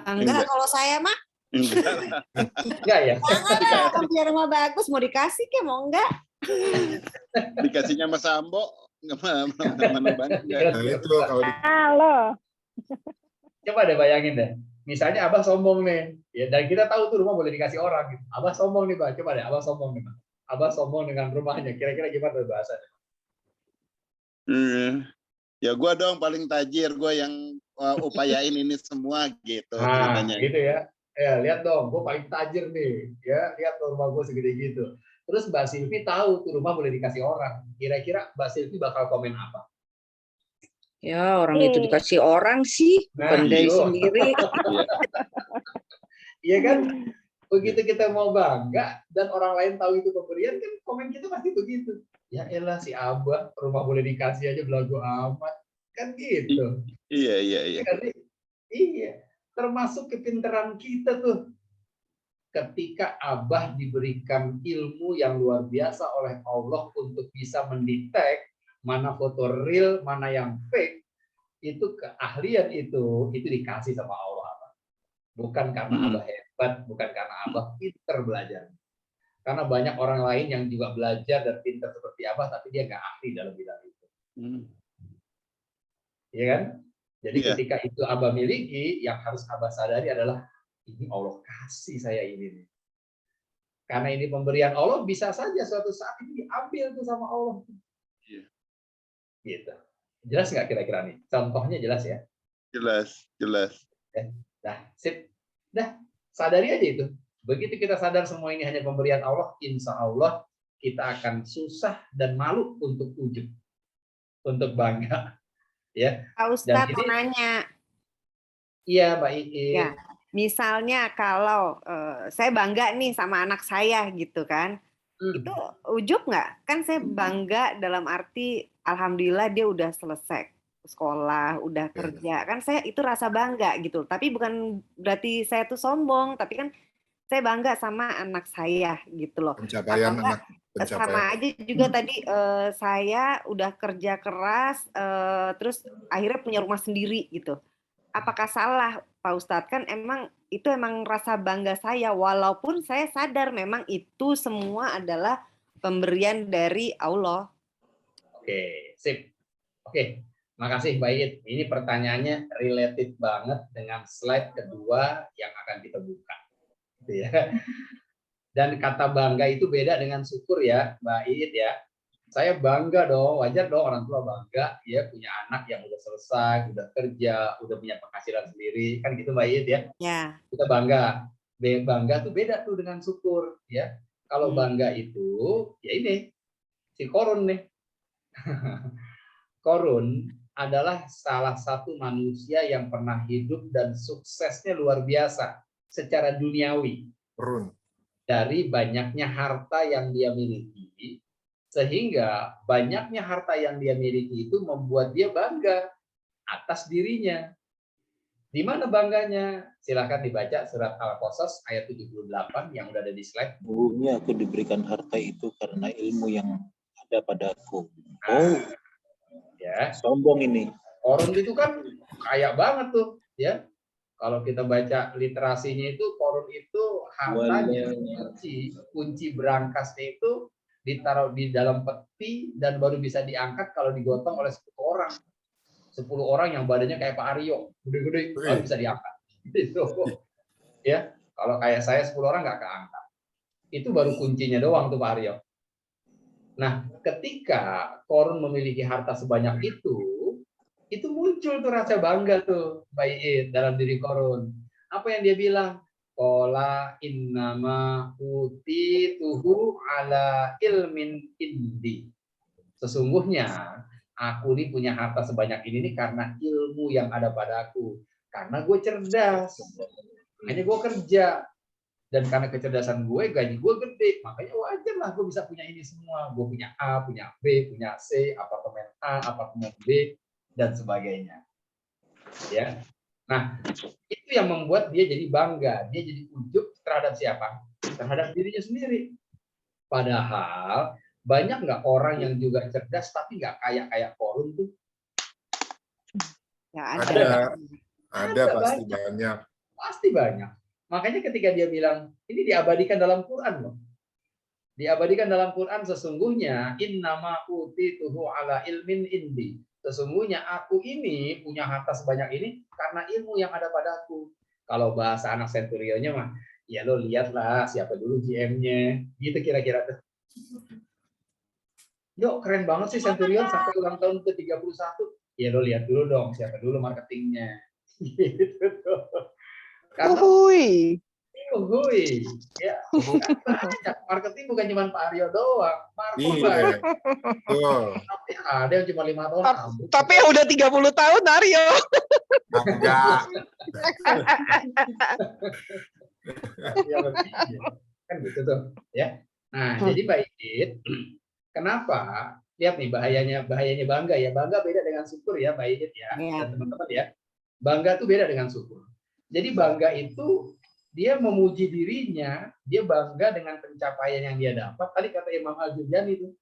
Enggak, kalau saya mah Enggak ya? jangan kalau punya rumah bagus mau dikasih ke mau enggak? Dikasihnya sama Sambo nggak mana banget. Nah, itu kalau Halo. Coba deh bayangin deh. Misalnya Abah sombong nih, ya, dan kita tahu tuh rumah boleh dikasih orang. Gitu. Abah sombong nih, Pak. Coba deh, Abah sombong nih, Pak. Abah sombong dengan rumahnya. Kira-kira gimana bahasanya? Ya gue dong paling tajir, gue yang upayain ini semua gitu. Nah, ceritanya. gitu ya. Ya, lihat dong, gue paling tajir nih. Ya, lihat dong rumah gue segede gitu. Terus Mbak Silvi tahu tuh rumah boleh dikasih orang. Kira-kira Mbak Silvi bakal komen apa? Ya orang itu dikasih orang sih, bukan dari sendiri. Iya kan? Begitu kita mau bangga dan orang lain tahu itu pemberian, kan komen kita pasti begitu. Ya elah si Abah, rumah boleh dikasih aja belagu amat. Kan gitu. Iya. Iya. Termasuk kepintaran kita tuh. Ketika Abah diberikan ilmu yang luar biasa oleh Allah untuk bisa mendetek mana foto real, mana yang fake, itu keahlian itu dikasih sama Allah. Bukan karena Abah hebat, bukan karena Abah pinter belajar. Karena banyak orang lain yang juga belajar dan pinter seperti Abah, tapi dia nggak ahli dalam bidang itu. Iya kan? Jadi ketika itu Abah miliki, yang harus Abah sadari adalah ini Allah kasih saya ini nih. Karena ini pemberian Allah, bisa saja suatu saat ini diambil tuh sama Allah. Iya. Gitu. Jelas nggak kira-kira nih? Contohnya jelas ya? Jelas. Dah, sip. Dah, sadari aja itu. Begitu kita sadar semua ini hanya pemberian Allah, insya Allah kita akan susah dan malu untuk ujub, untuk bangga. Ya. Pak Ustadz ini- mau nanya. Iya, Mbak Iin. Ya, misalnya kalau saya bangga nih sama anak saya gitu kan, itu ujub nggak? Kan saya bangga dalam arti alhamdulillah dia udah selesai sekolah, udah kerja. Kan saya itu rasa bangga gitu. Tapi bukan berarti saya tuh sombong, tapi kan saya bangga sama anak saya gitu loh. Pencapaian Atau enggak, anak sama aja juga tadi saya udah kerja keras, terus akhirnya punya rumah sendiri gitu. Apakah salah Pak Ustadz? Kan itu emang rasa bangga saya, walaupun saya sadar memang itu semua adalah pemberian dari Allah. Oke, sip. Oke, makasih Mbak Iit. Ini pertanyaannya related banget dengan slide kedua yang akan kita buka. Gitu ya. Dan kata bangga itu beda dengan syukur ya, Mbak Iit ya. Saya bangga dong, wajar dong orang tua bangga, ya punya anak yang udah selesai, udah kerja, udah punya penghasilan sendiri, kan gitu Mbak Iit ya. Ya. Kita bangga. Bangga tuh beda tuh dengan syukur ya. Kalau bangga itu ya ini si Korun nih. Korun adalah salah satu manusia yang pernah hidup dan suksesnya luar biasa secara duniawi. Korun. Dari banyaknya harta yang dia miliki, sehingga banyaknya harta yang dia miliki itu membuat dia bangga atas dirinya. Di mana bangganya? Silahkan dibaca surat Al-Qasas ayat 78 yang udah ada di slide. Dulunya aku diberikan harta itu karena ilmu yang ada padaku. Oh, Ya, sombong ini. Korun itu kan kaya banget tuh, ya. Kalau kita baca literasinya itu, Korun itu hartanya kunci berangkasnya itu ditaruh di dalam peti dan baru bisa diangkat kalau digotong oleh 10 orang. 10 orang yang badannya kayak Pak Aryo, gede-gede, baru bisa diangkat. Gitu. Ya, kalau kayak saya 10 orang nggak keangkat. Itu baru kuncinya doang tuh Pak Aryo. Nah, ketika Korun memiliki harta sebanyak itu muncul tuh rasa bangga tuh Mbak dalam diri Korun. Apa yang dia bilang? Qala innama utituhu ala ilmin indi. Sesungguhnya aku ini punya harta sebanyak ini karena ilmu yang ada padaku. Karena gue cerdas. Makanya gue kerja. Dan karena kecerdasan gue, gaji gue gede. Makanya wajar lah gue bisa punya ini semua. Gue punya A, punya B, punya C, apartemen A, apartemen B, dan sebagainya. Ya. Nah, itu yang membuat dia jadi bangga. Dia jadi ujub terhadap siapa? Terhadap dirinya sendiri. Padahal banyak nggak orang yang juga cerdas tapi nggak kayak Korun tuh? Ya, Ada pasti banyak. Pasti banyak. Makanya ketika dia bilang, ini diabadikan dalam Quran loh. Diabadikan dalam Quran sesungguhnya innama utituhu ala ilmin indi. Sesungguhnya aku ini punya harta sebanyak ini karena ilmu yang ada padaku. Kalau bahasa anak Centurionnya mah, ya lo lihatlah siapa dulu GM-nya. Gitu kira-kira tuh. Yuk, keren banget sih Centurion sampai ulang tahun ke-31. Ya lo lihat dulu dong siapa dulu marketingnya. Gitu tuh. Uhuy. Uhuy. Ya, banyak. Marketing bukan cuma Pak Aryo doang. Marco Iya. banyak. Betul. Tapi ada yang cuma 5 tahun. Tapi yang udah 30 tahun, Aryo. Enggak. Ya, lebih. Kan gitu tuh. Ya. Nah, jadi Mbak Iit, kenapa? Lihat nih bahayanya bangga ya. Bangga beda dengan syukur ya Mbak Iit ya. Dan teman-teman ya. Bangga tuh beda dengan syukur. Jadi bangga itu dia memuji dirinya, dia bangga dengan pencapaian yang dia dapat. Tadi kata Imam Al-Jurjani itu,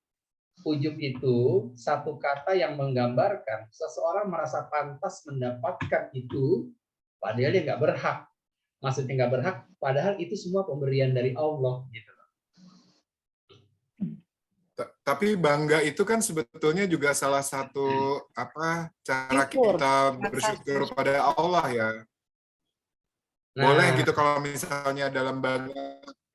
ujub itu satu kata yang menggambarkan seseorang merasa pantas mendapatkan itu, padahal dia nggak berhak. Maksudnya nggak berhak, padahal itu semua pemberian dari Allah. Gitu. Tapi bangga itu kan sebetulnya juga salah satu cara kita bersyukur pada Allah ya. Boleh gitu kalau misalnya dalam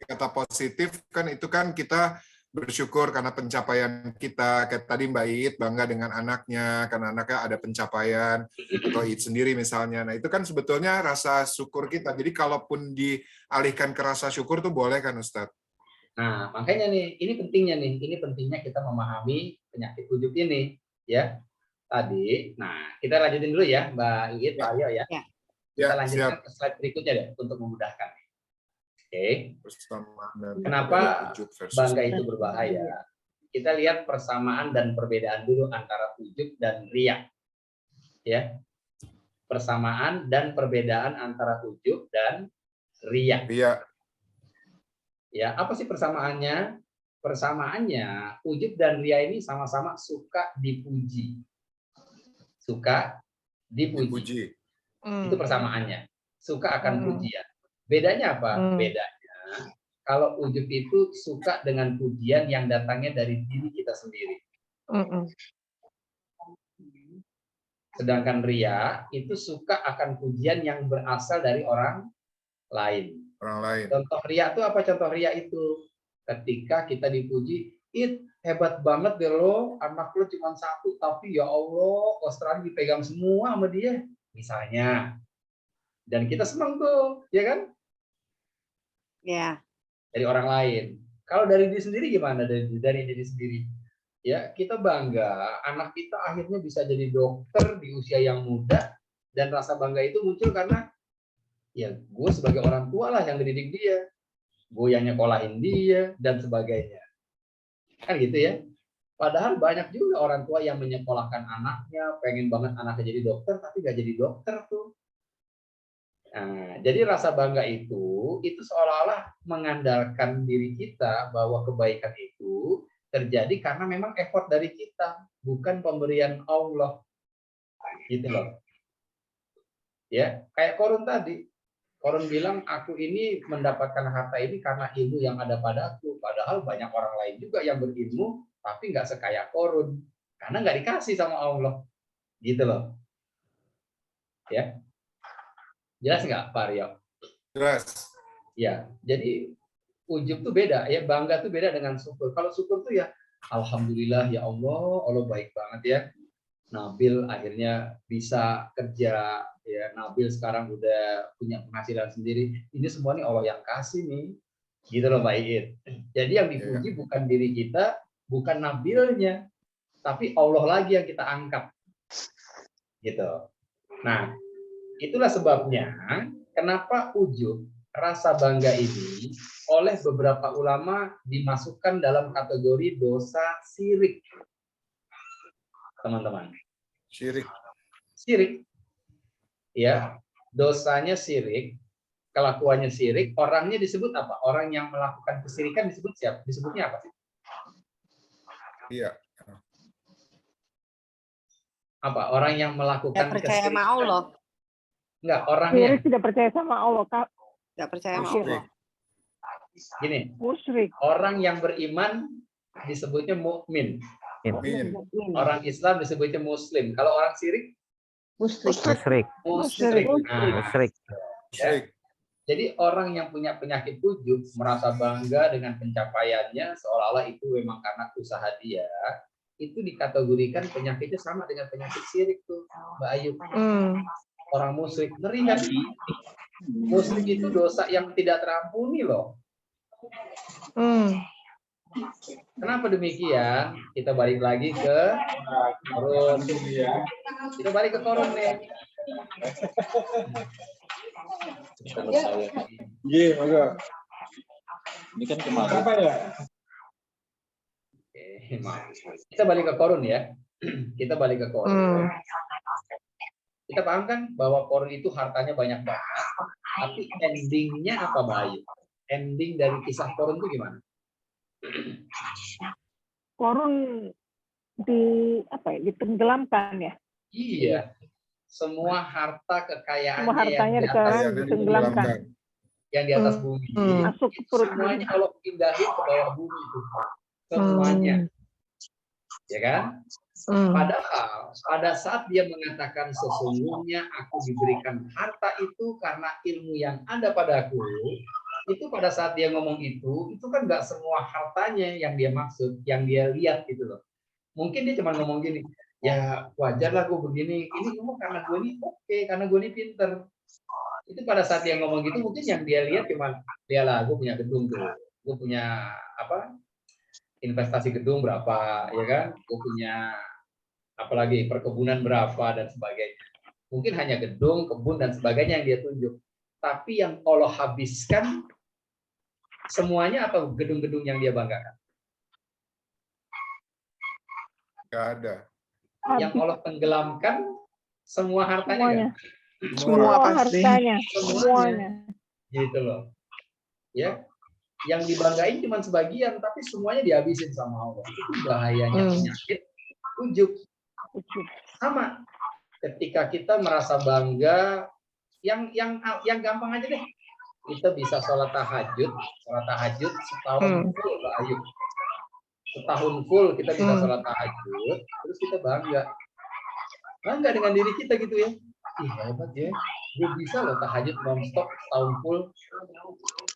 kata positif kan itu kan kita bersyukur karena pencapaian kita. Kayak tadi Mbak Iit bangga dengan anaknya karena anaknya ada pencapaian, atau Iit sendiri misalnya. Nah itu kan sebetulnya rasa syukur kita. Jadi kalaupun dialihkan ke rasa syukur tuh boleh kan Ustadz? Nah, makanya nih, ini pentingnya kita memahami penyakit ujub ini, ya. Tadi, nah kita lanjutin dulu ya, Mbak Iit, Pak Ayo ya. Kita lanjutkan ke slide berikutnya deh untuk memudahkan. Oke. Kenapa bangga itu berbahaya? Kita lihat persamaan dan perbedaan dulu antara ujub dan riya. Ya. Persamaan dan perbedaan antara ujub dan riya. Ya, apa sih persamaannya? Persamaannya, ujub dan riya ini sama-sama suka dipuji. Suka dipuji. Itu persamaannya. Suka akan pujian. Bedanya apa? Bedanya, kalau ujub itu suka dengan pujian yang datangnya dari diri kita sendiri. Sedangkan riya itu suka akan pujian yang berasal dari orang lain. Contoh riya itu apa? Contoh riya itu ketika kita dipuji, "It hebat banget deh lo, anak lo cuma satu, tapi ya Allah, Australia dipegang semua sama dia." Misalnya. Dan kita senang tuh, ya kan? Ya. Dari orang lain. Kalau dari diri sendiri gimana? Dari diri sendiri. Ya, kita bangga, anak kita akhirnya bisa jadi dokter di usia yang muda, dan rasa bangga itu muncul karena ya gue sebagai orang tua lah yang dididik dia, gue yang nyekolahin dia dan sebagainya, kan gitu ya. Padahal banyak juga orang tua yang menyekolahkan anaknya, pengen banget anaknya jadi dokter tapi gak jadi dokter tuh. Nah, jadi rasa bangga itu seolah-olah mengandalkan diri kita bahwa kebaikan itu terjadi karena memang effort dari kita, bukan pemberian Allah, gitu loh. Ya, kayak Korun tadi. Korun bilang, aku ini mendapatkan harta ini karena ilmu yang ada padaku. Padahal banyak orang lain juga yang berilmu, tapi nggak sekaya Korun. Karena nggak dikasih sama Allah. Gitu loh. Ya. Jelas nggak, Pak Rio? Jelas. Ya, jadi ujub tuh beda. Ya, bangga tuh beda dengan syukur. Kalau syukur tuh ya, alhamdulillah ya Allah, Allah baik banget ya. Nabil akhirnya bisa kerja, ya Nabil sekarang udah punya penghasilan sendiri. Ini semua nih Allah yang kasih nih, gitu loh Mbak Iit. Jadi yang dipuji bukan diri kita, bukan Nabilnya, tapi Allah lagi yang kita angkat, gitu. Nah, itulah sebabnya kenapa ujub, rasa bangga ini oleh beberapa ulama dimasukkan dalam kategori dosa syirik. Teman-teman, syirik ya, dosanya syirik, kelakuannya syirik, orangnya disebut apa? Orang yang melakukan kesyirikan disebut siapa? Disebutnya apa sih? Iya. Apa? Orang yang melakukan percaya sama Allah. Enggak, orangnya Syirik tidak percaya sama Allah, Kak. Tidak percaya sama Allah. Gini, Musyrik. orang yang beriman disebutnya mukmin. Orang Islam disebutnya muslim. Kalau orang syirik? Musyrik. Jadi orang yang punya penyakit ujub merasa bangga dengan pencapaiannya seolah-olah itu memang karena usaha dia, itu dikategorikan penyakitnya sama dengan penyakit syirik tuh, Mbak Ayu. Orang musyrik, ngeri kan? Musyrik itu dosa yang tidak terampuni loh. Kenapa demikian? Kita balik lagi ke Korun. Kita balik ke Korun nih. Iya, ini kan kemarin. Oke, maaf. Kita balik ke Korun ya. Kita balik ke Korun. Kita paham kan bahwa Korun itu hartanya banyak banget. Tapi endingnya apa, Bayu? Ending dari kisah Korun itu gimana? Korun ditenggelamkan ya? Iya. Semua harta kekayaannya Semua hartanya ditenggelamkan. Yang di atas bumi. Masuk ke perut. Semuanya kalau pindahin ke bawah bumi itu. Semuanya. Ya kan? Padahal pada saat dia mengatakan sesungguhnya aku diberikan harta itu karena ilmu yang ada padaku, itu pada saat dia ngomong itu kan nggak semua hartanya yang dia maksud, yang dia lihat gitu loh. Mungkin dia cuma ngomong gini, ya wajar lah gue begini, ini ngomong karena gue ini oke, karena gue ini pinter. Itu pada saat dia ngomong gitu mungkin yang dia lihat cuma, dia lah gue punya gedung tuh, gue punya apa investasi gedung berapa, ya kan, gue punya apalagi perkebunan berapa dan sebagainya. Mungkin hanya gedung, kebun dan sebagainya yang dia tunjuk. Tapi yang Allah habiskan semuanya atau gedung-gedung yang dia banggakan? Nggak ada. Yang Allah tenggelamkan semua hartanya. Semua hartanya. Semuanya. Gitu loh. Ya. Yang dibanggain cuma sebagian, tapi semuanya dihabisin sama Allah. Itu bahayanya penyakit ujub. Sama. Ketika kita merasa bangga, yang gampang aja deh. Kita bisa sholat tahajud setahun full, Pak Ayu. Setahun full kita bisa sholat tahajud, terus kita bangga dengan diri kita gitu ya. Ih hebat ya, gue bisa loh tahajud nonstop setahun full.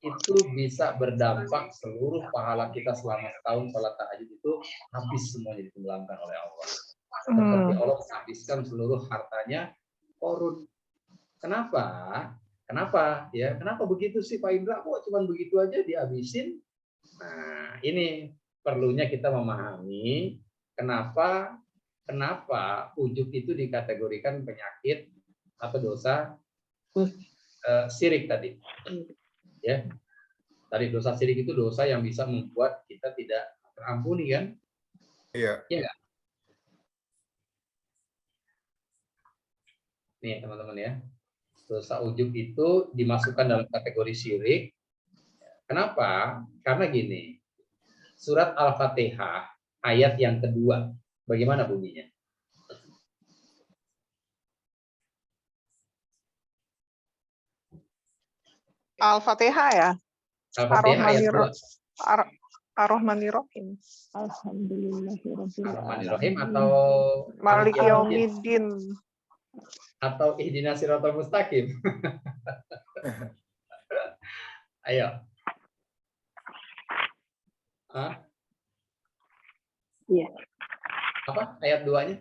Itu bisa berdampak seluruh pahala kita selama setahun sholat tahajud itu habis semuanya ditenggelamkan oleh Allah. Seperti Allah menghabiskan seluruh hartanya Korun. Kenapa? Ya, kenapa begitu sih Pak Indra? Kok cuma begitu aja dihabisin? Nah, ini perlunya kita memahami kenapa ujub itu dikategorikan penyakit atau dosa syirik tadi. Ya. Tadi dosa syirik itu dosa yang bisa membuat kita tidak terampuni kan? Iya. Iya enggak? Nih, teman-teman ya. Dosa ujub itu dimasukkan dalam kategori syirik. Kenapa? Karena gini, surat Al-Fatihah ayat yang kedua, bagaimana bunyinya? Al-Fatihah ya? Al-Fatihah ayat 2. Ar-Rahmanir-Rahim. Ar-Rahmanir-Rahim atau Maliki Yaumiddin. Atau ihdinas siratal mustaqim. Ayo. Iya. Apa ayat 2-nya?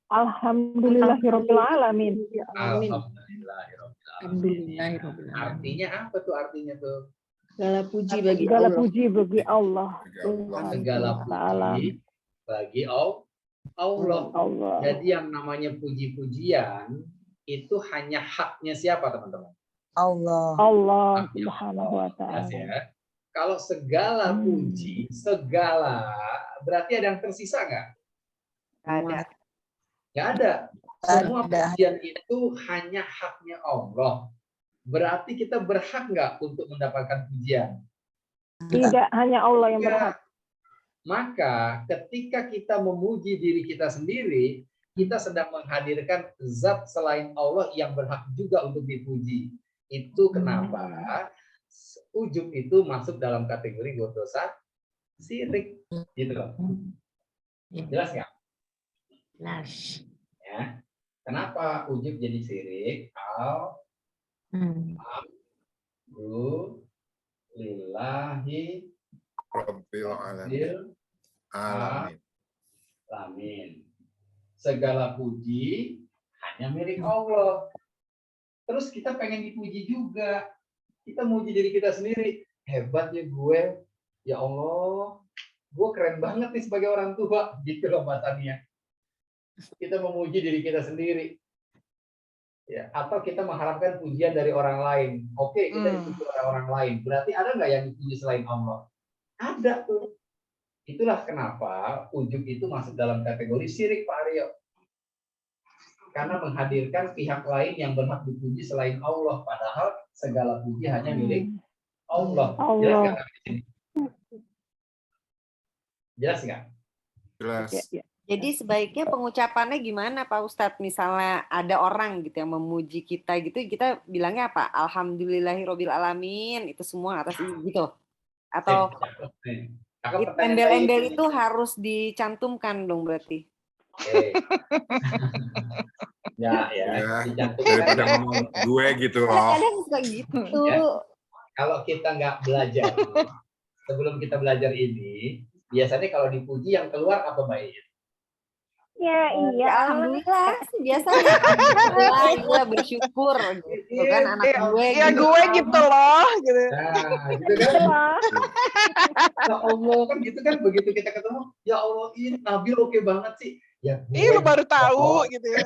Alhamdulillahirabbil alamin. Alhamdulillahirabbil alamin. Artinya apa tuh artinya tuh? Segala puji bagi Segala Allah. puji bagi Allah. Segala puji bagi Allah. Jadi yang namanya puji-pujian itu hanya haknya siapa teman-teman? Allah Subhanahu wa ta'ala. Ya. Kalau segala puji, segala berarti ada yang tersisa nggak? Ada. Nggak ada. Semua pujian itu hanya haknya Allah. Berarti kita berhak nggak untuk mendapatkan pujian? Tidak, hanya Allah yang berhak. Maka ketika kita memuji diri kita sendiri, kita sedang menghadirkan zat selain Allah yang berhak juga untuk dipuji. Itu kenapa ujub itu masuk dalam kategori dosa syirik. Gitu loh. Jelas nggak? Jelas. Ya. Kenapa ujub jadi syirik? Alhamdulillahi Rabbil alamin. Segala puji hanya milik Allah. Terus kita pengen dipuji juga. Kita muji diri kita sendiri. Hebatnya gue. Ya Allah, gue keren banget nih sebagai orang tua. Gitu loh Mbak Tania. Kita memuji diri kita sendiri. Ya, atau kita mengharapkan pujian dari orang lain. Oke, kita dipuji oleh orang lain. Berarti ada nggak yang dipuji selain Allah? Ada tuh. Itulah kenapa ujub itu masuk dalam kategori syirik, Pak Aryo. Karena menghadirkan pihak lain yang berhak dipuji selain Allah. Padahal segala puji hanya milik Allah. Jelas nggak? Jelas nggak? Jelas. Jadi sebaiknya pengucapannya gimana Pak Ustadz? Misalnya ada orang gitu yang memuji kita gitu, kita bilangnya apa? Alhamdulillahirabbil alamin, itu semua atas ini gitu. Atau Cakep nih. Cakep pertanyaan embel-embel baik. itu harus dicantumkan dong berarti. Oke. Ya, Ya, dicantumkan. daripada ngomong gue gitu loh. Kadang-kadang suka gitu. Ya. Kalau kita nggak belajar, sebelum kita belajar ini, biasanya kalau dipuji yang keluar apa baik? Ya Ya, iya. alhamdulillah sih biasanya. Alhamdulillah, iya bersyukur gitu kan anak gue. Ya gitu. gue gitu loh gitu. Nah, gitu kan? Ya Allah, kan gitu kan, begitu kita ketemu, ya Allah, ini Nabil oke banget sih. Ya, Ih, lu baru tahu oh, gitu ya.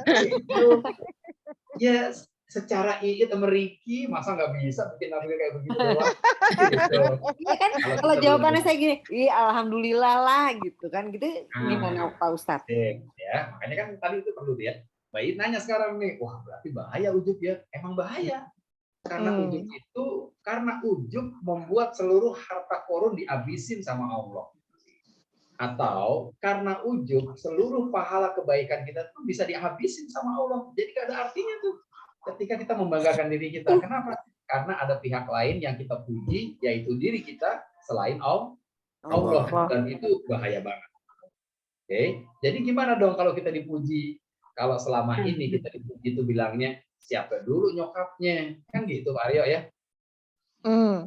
ya secara Iit sama Ricky, masa nggak bisa bikin Nabil kayak begitu doang? Gitu. Ya kan kalau kita jawabannya belum- saya gini, iya alhamdulillah lah gitu kan. Gitu gimana Pak Ustadz? Ya, makanya kan tadi itu perlu ya. Mbak Iit nanya sekarang nih, wah berarti bahaya ujub ya. Emang bahaya. Karena ujub membuat seluruh harta korun dihabisin sama Allah. Atau karena ujub seluruh pahala kebaikan kita tuh bisa dihabisin sama Allah. Jadi gak ada artinya tuh ketika kita membanggakan diri kita. Kenapa? Karena ada pihak lain yang kita puji, yaitu diri kita selain Allah. Dan itu bahaya banget. Oke, jadi gimana dong kalau kita dipuji? Kalau selama ini kita dipuji itu bilangnya siapa dulu nyokapnya, kan gitu Pak Aryo ya?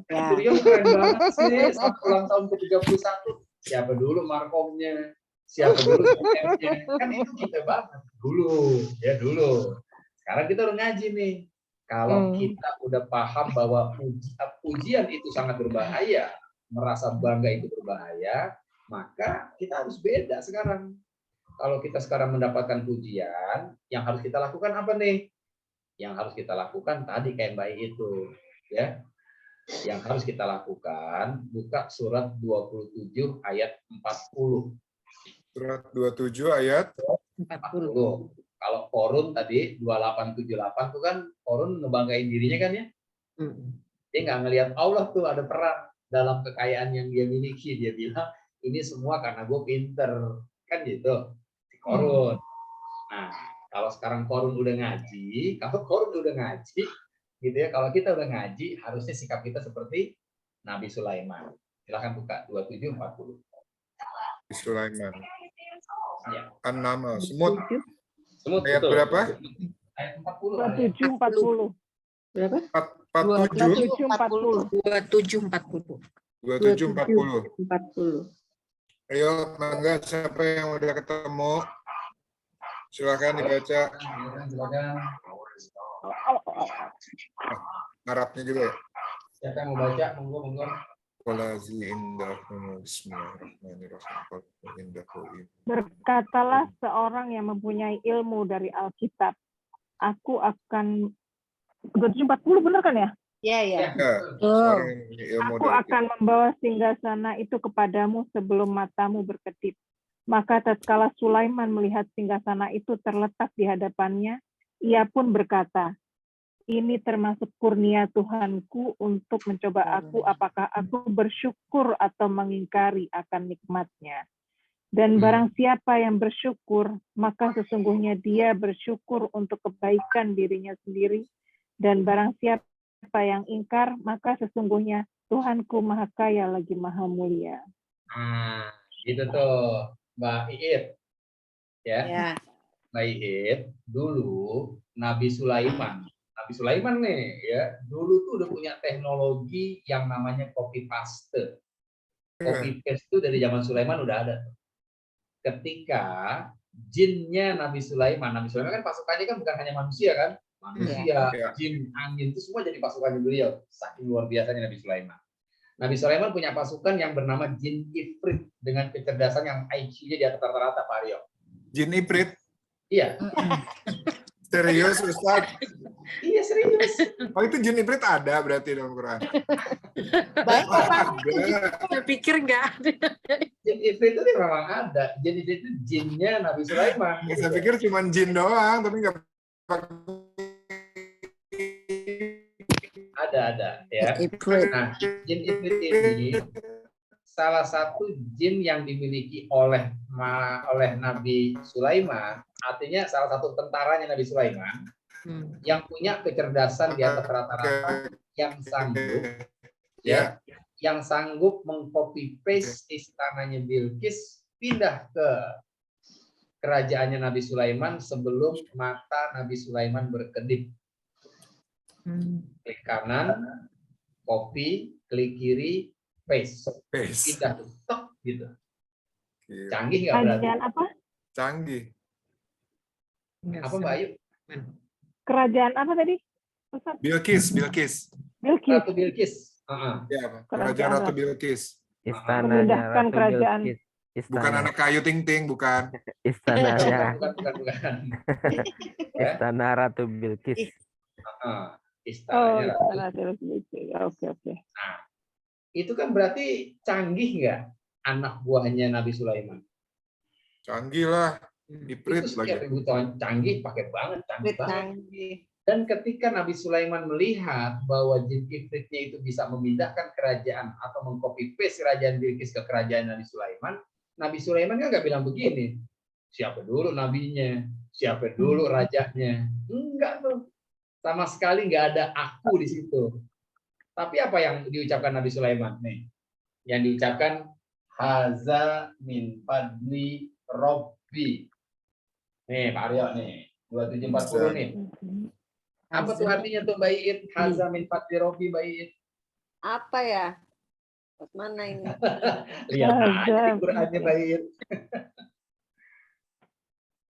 Pak Aryo keren banget sih, saat ulang tahun ke-31. Siapa dulu markomnya, siapa dulu CM-nya, kan itu kita banget dulu, ya dulu. Sekarang kita udah ngaji nih. Kalau kita udah paham bahwa pujian itu sangat berbahaya, merasa bangga itu berbahaya, maka kita harus beda sekarang. Kalau kita sekarang mendapatkan pujian, yang harus kita lakukan apa nih? Yang harus kita lakukan tadi kayak Mbak itu, ya. Yang harus kita lakukan, buka surat 27 ayat 40. Surat 27 ayat 40. Kalau Korun tadi 2878 tuh kan Korun ngebanggain dirinya kan ya. Dia nggak ngelihat Allah tuh ada peran dalam kekayaan yang dia miliki. Dia bilang ini semua karena gue pinter. Kan gitu. Si Korun. Nah, kalau sekarang Korun udah ngaji, gitu ya, kalau kita udah ngaji, harusnya sikap kita seperti Nabi Sulaiman. Silahkan buka 2740. Sulaiman. Ya. An-Naml, semut. Semut Ayat betul. berapa? Ayat 40. 2740. Berapa? 47. 2740. 2740. Ayo, mangga siapa yang udah ketemu? Silakan dibaca. Silakan. Arabnya juga ya. Siapa yang mau baca? Monggo. Berkatalah seorang yang mempunyai ilmu dari Alkitab, aku akan 2740 benar kan ya? Iya. Aku akan membawa singgasana itu kepadamu sebelum matamu berkedip. Maka tatkala Sulaiman melihat singgasana itu terletak di hadapannya, ia pun berkata, ini termasuk kurnia Tuhanku untuk mencoba aku apakah aku bersyukur atau mengingkari akan nikmatnya. Dan barang siapa yang bersyukur, maka sesungguhnya dia bersyukur untuk kebaikan dirinya sendiri. Dan barang siapa yang ingkar, maka sesungguhnya Tuhanku maha kaya lagi maha mulia. Gitu tuh, Mbak Iit. Ya. Mbak Iit, dulu Nabi Sulaiman nih ya, dulu tuh udah punya teknologi yang namanya copy paste. Copy paste itu dari zaman Sulaiman udah ada. Ketika jinnya Nabi Sulaiman kan pasukannya kan bukan hanya manusia kan, jin, angin itu semua jadi pasukannya beliau. Saking luar biasanya Nabi Sulaiman. Nabi Sulaiman punya pasukan yang bernama jin Ifrit dengan kecerdasan yang IQ-nya di atas rata-rata, Pak Aryo. Jin Ifrit? Iya. Serius, Ustaz? Iya, serius. Oh, itu jin Ifrit ada berarti dalam Quran? Baik, Saya pikir nggak ada. Jin Ifrit itu memang ada. Jin Ifrit itu jinnya Nabi Sulaiman. Ya, saya pikir cuma jin doang, tapi nggak ada ya. Nah, jin Ifrit ini salah satu jin yang dimiliki oleh Nabi Sulaiman, artinya salah satu tentaranya Nabi Sulaiman yang punya kecerdasan di atas rata-rata, yang sanggup yang sanggup mengcopy paste istananya Bilqis pindah ke kerajaannya Nabi Sulaiman sebelum mata Nabi Sulaiman berkedip. Klik kanan, copy, klik kiri, paste. Pindah tok gitu. Canggih nggak berarti? Kerajaan apa? Canggih. Apa Mbak Ayu? Kerajaan apa tadi? Ustaz? Bilqis. Ratu Bilqis. Ya, Kerajaan Ratu Bilqis. Istananya Memindahkan Ratu kerajaan. Bilqis. Bukan anak kayu ting-ting, bukan. Istananya Bukan. Istana Ratu Bilqis. Oh, Istananya Ratu. Ratu Bilqis. Oke. Nah, itu kan berarti canggih nggak anak buahnya Nabi Sulaiman? Canggih lah. Iprit Itu lagi. sekian ribu tahun canggih, pakai banget, canggih banget. Dan ketika Nabi Sulaiman melihat bahwa jin ifritnya itu bisa memindahkan kerajaan atau mengcopy paste kerajaan Bilqis ke kerajaan Nabi Sulaiman kan nggak bilang begini, siapa dulu nabinya, siapa dulu rajanya. Enggak tuh. Sama sekali nggak ada aku di situ. Tapi apa yang diucapkan Nabi Sulaiman? Nih, yang diucapkan haza min fadli robbi. Nih, Pak Aryo nih, 2740 nih. Apa tuh artinya tuh Mbak Iit? Haza min fadli robbi, Mbak Iit. Apa ya? Mana ini? Lihat aja di Qurannya, Mbak Iit.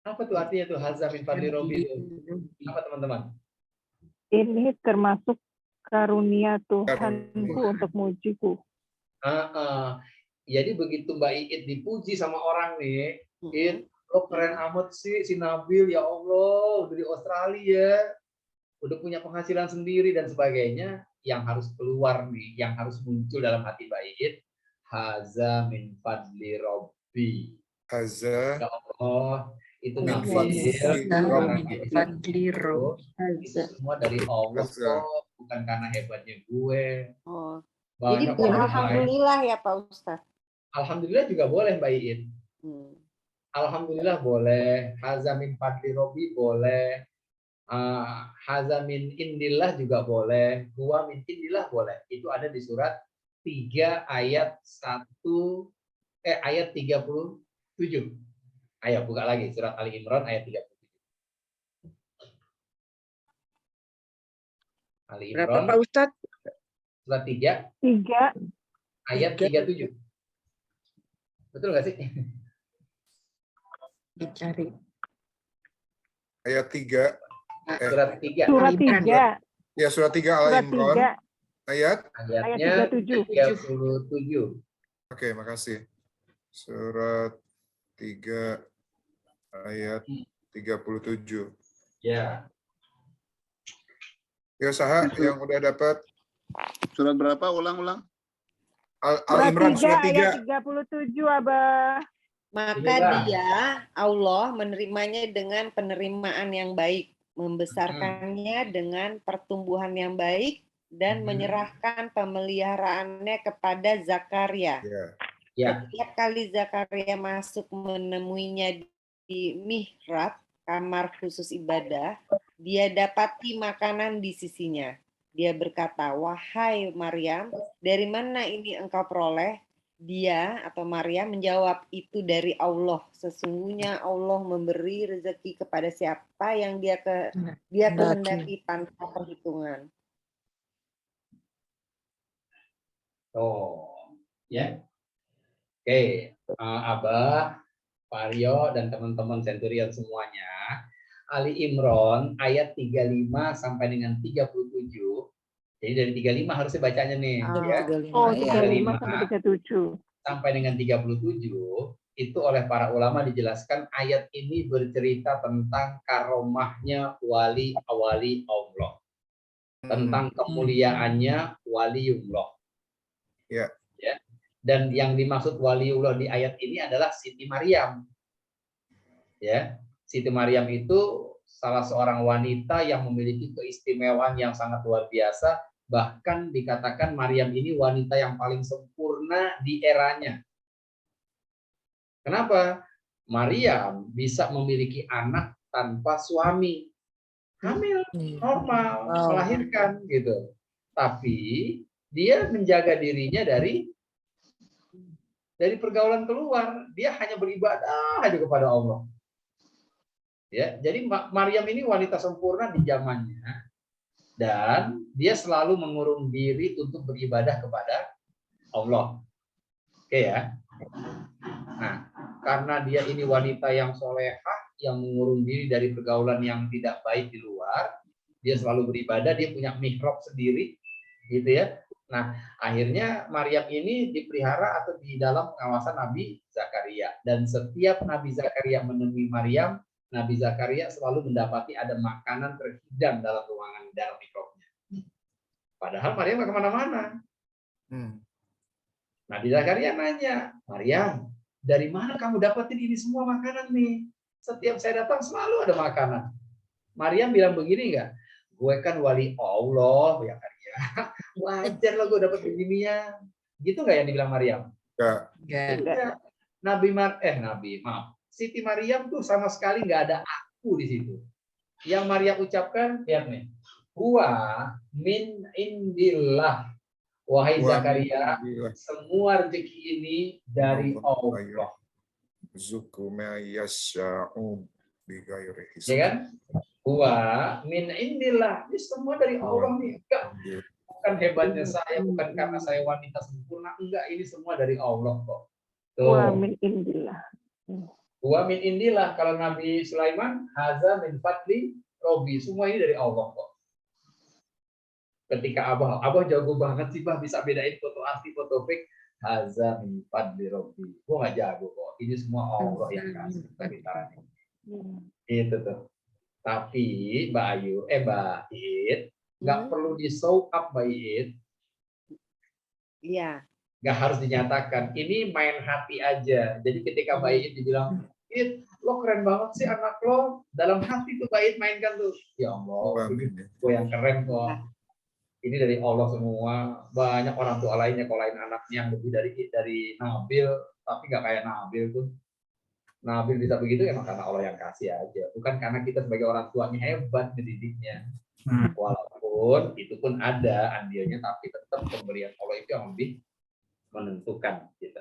Apa tuh artinya tuh haza min fadli robbi itu? Apa teman-teman? Ini termasuk karunia Tuhanku untuk mujiku. Jadi begitu Mbak Iit dipuji sama orang nih, Iit, lo keren amat sih si Nabil, ya Allah, dari Australia, udah punya penghasilan sendiri dan sebagainya. Yang harus keluar nih, yang harus muncul dalam hati Mbak Iit, haza min fadli robbi. Haza. Ya Allah, itu min Nabil, fadli robbi. itu semua dari Allah kok, bukan karena hebatnya gue. Oh. Banyak Jadi alhamdulillah ya Pak Ustadz. Alhamdulillah juga boleh Mbak Iit. Alhamdulillah boleh. Hazamin fadli robbi boleh. Hazamin indillah juga boleh. Huwa min indillah boleh. Itu ada di surat 3 ayat 37. Ayo buka lagi surat Ali Imran ayat 37. Ali Imran. Berapa Pak Ustadz? Surat 3 ayat 37. Betul nggak sih? Dicari. Ayat 3. Surat 3. Surat 3. Ya, surat 3 Al-Imran. Ayatnya 37. Oke, makasih. Surat 3 ayat 37. Ya. Ya, Saha yang udah dapat. Surat berapa? Ulang. Al-Imran surat 3 ayat 37, Abah. Maka dia, Allah, menerimanya dengan penerimaan yang baik, membesarkannya dengan pertumbuhan yang baik, dan menyerahkan pemeliharaannya kepada Zakaria. Setiap kali Zakaria masuk menemuinya di mihrab, kamar khusus ibadah, dia dapati makanan di sisinya. Dia berkata, wahai Maryam, dari mana ini engkau peroleh? Dia atau Maryam menjawab, itu dari Allah. Sesungguhnya Allah memberi rezeki kepada siapa yang dia kehendaki tanpa perhitungan. Ya. Oke, Abah, Pak Aryo, dan teman-teman Centurion semuanya. Ali Imran ayat 35 sampai dengan 37. Jadi dari 35 harusnya bacanya nih. 35 sampai 37. Sampai dengan 37, itu oleh para ulama dijelaskan ayat ini bercerita tentang karomahnya wali Allah. Tentang kemuliaannya waliullah. Ya. Dan yang dimaksud waliullah di ayat ini adalah Siti Maryam. Ya. Siti Maryam itu salah seorang wanita yang memiliki keistimewaan yang sangat luar biasa. Bahkan dikatakan Maryam ini wanita yang paling sempurna di eranya. Kenapa? Maryam bisa memiliki anak tanpa suami. Hamil, normal, melahirkan gitu. Tapi Dia menjaga dirinya dari pergaulan keluar. Dia hanya beribadah aja kepada Allah. Ya, jadi Maryam ini wanita sempurna di zamannya, dan dia selalu mengurung diri untuk beribadah kepada Allah. Oke ya. Nah, karena dia ini wanita yang solehah, yang mengurung diri dari pergaulan yang tidak baik di luar, dia selalu beribadah, dia punya mihrab sendiri, gitu ya. Nah, akhirnya Maryam ini dipelihara atau di dalam pengawasan Nabi Zakaria, dan setiap Nabi Zakaria menemui Maryam, Nabi Zakaria selalu mendapati ada makanan terhidang dalam ruangan, dalam mikrofnya. Padahal Maryam nggak kemana-mana. Nabi Zakaria nanya, Maryam, dari mana kamu dapetin ini semua makanan nih? Setiap saya datang selalu ada makanan. Maryam bilang begini nggak? Gue kan wali Allah, ya kan ya. Wajar lah gue dapet beginian. Gitu nggak yang dibilang Maryam? Enggak. Siti Maryam tuh sama sekali nggak ada aku di situ. Yang Maryam ucapkan, lihat nih, huwa min indillah. Wahai Zakaria, semua rezeki ini dari Allah. Ya kan? Huwa min indillah. Ini semua dari Allah nih. Enggak. Bukan hebatnya saya, bukan karena saya wanita sempurna. Enggak, ini semua dari Allah kok. Huwa min indillah. Wa min indillah, kalau Nabi Sulaiman, haza min fadli Robi, semua ini dari Allah kok. Ketika Abah jago banget sih, Bah, bisa bedain foto asli, foto fake. Haza min fadli Robi. Gue nggak jago kok. Ini semua Allah yang kasih. Itu tuh. Tapi Mbak It, nggak perlu di show up Mbak It. Iya. Nggak harus dinyatakan. Ini main hati aja. Jadi ketika Mbak It dibilang, It, lo keren banget sih anak lo. Dalam hati tuh Mbak It mainkan tuh. Ya Allah, gue yang keren kok. Ini dari Allah semua. Banyak orang tua lainnya, kalau lain anaknya yang lebih dari Nabil, tapi nggak kayak Nabil tuh. Nabil bisa begitu emang karena Allah yang kasih aja. Bukan karena kita sebagai orang tuanya hebat ngedidiknya. Walaupun itu pun ada andilnya, tapi tetap pemberian Allah itu yang lebih menentukan gitu.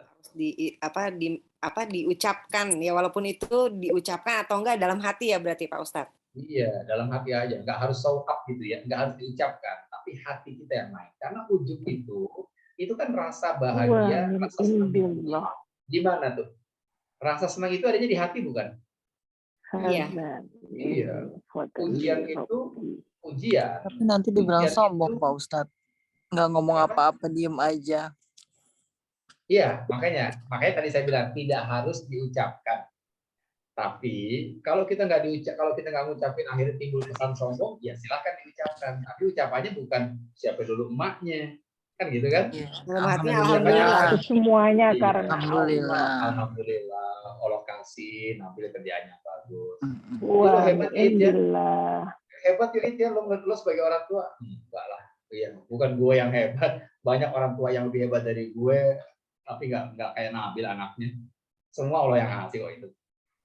Diucapkan ya, walaupun itu diucapkan atau enggak dalam hati ya berarti Pak Ustadz. Iya, dalam hati aja, nggak harus show up gitu ya, nggak harus diucapkan, tapi hati kita yang naik. Karena ujub itu kan rasa bahagia, rasa senang. Gimana tuh? Rasa senang itu adanya di hati bukan? Iya. Iya. Ujian itu ujian. Tapi nanti dibilang sombong Pak Ustadz. Nggak ngomong apa-apa, diem aja. Iya, makanya tadi saya bilang tidak harus diucapkan. Tapi kalau kita nggak ngucapin akhirnya timbul kesan sombong, ya silakan diucapkan. Tapi ucapannya bukan siapa dulu emaknya, kan gitu kan? Alhamdulillah. Semuanya karena Alhamdulillah, Allah kasih, Nabil kerjaannya bagus. Wah, hebat ya lo sebagai orang tua. Enggak lah, iya, bukan gue yang hebat. Banyak orang tua yang lebih hebat dari gue, tapi nggak kayak Nabil anaknya. Semua Allah yang ngasih kok itu.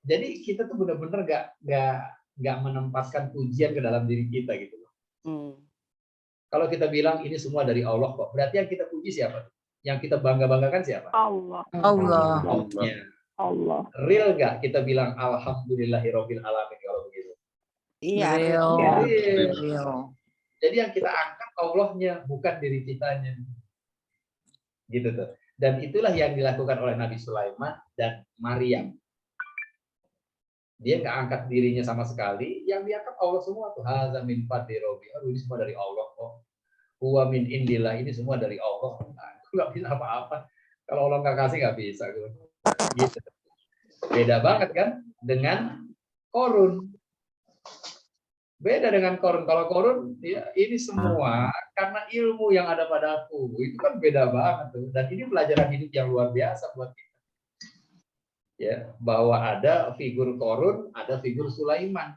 Jadi kita tuh benar-benar nggak menempatkan pujian ke dalam diri kita gitu loh. Kalau kita bilang ini semua dari Allah kok, berarti yang kita puji siapa? Yang kita banggakan siapa? Allah. Real nggak kita bilang alhamdulillahirobbil alamin kalau begitu? Iya. Real. Jadi yang kita angkat Allahnya, bukan diri kitanya. Gitu tuh. Dan itulah yang dilakukan oleh Nabi Sulaiman dan Maryam. Dia nggak angkat dirinya sama sekali, yang diangkat Allah semua tuh. Haza min fadli Robi. Aduh, ini semua dari Allah kok. Huwa min indillah, ini semua dari Allah. Nah, nggak bisa apa-apa. Kalau Allah nggak kasih nggak bisa. Gitu. Beda banget kan dengan Korun. Beda dengan Korun. Kalau Korun, ya ini semua karena ilmu yang ada padaku. Itu kan beda banget tuh. Dan ini pelajaran hidup yang luar biasa buat kita. Ya, bahwa ada figur Korun, ada figur Sulaiman,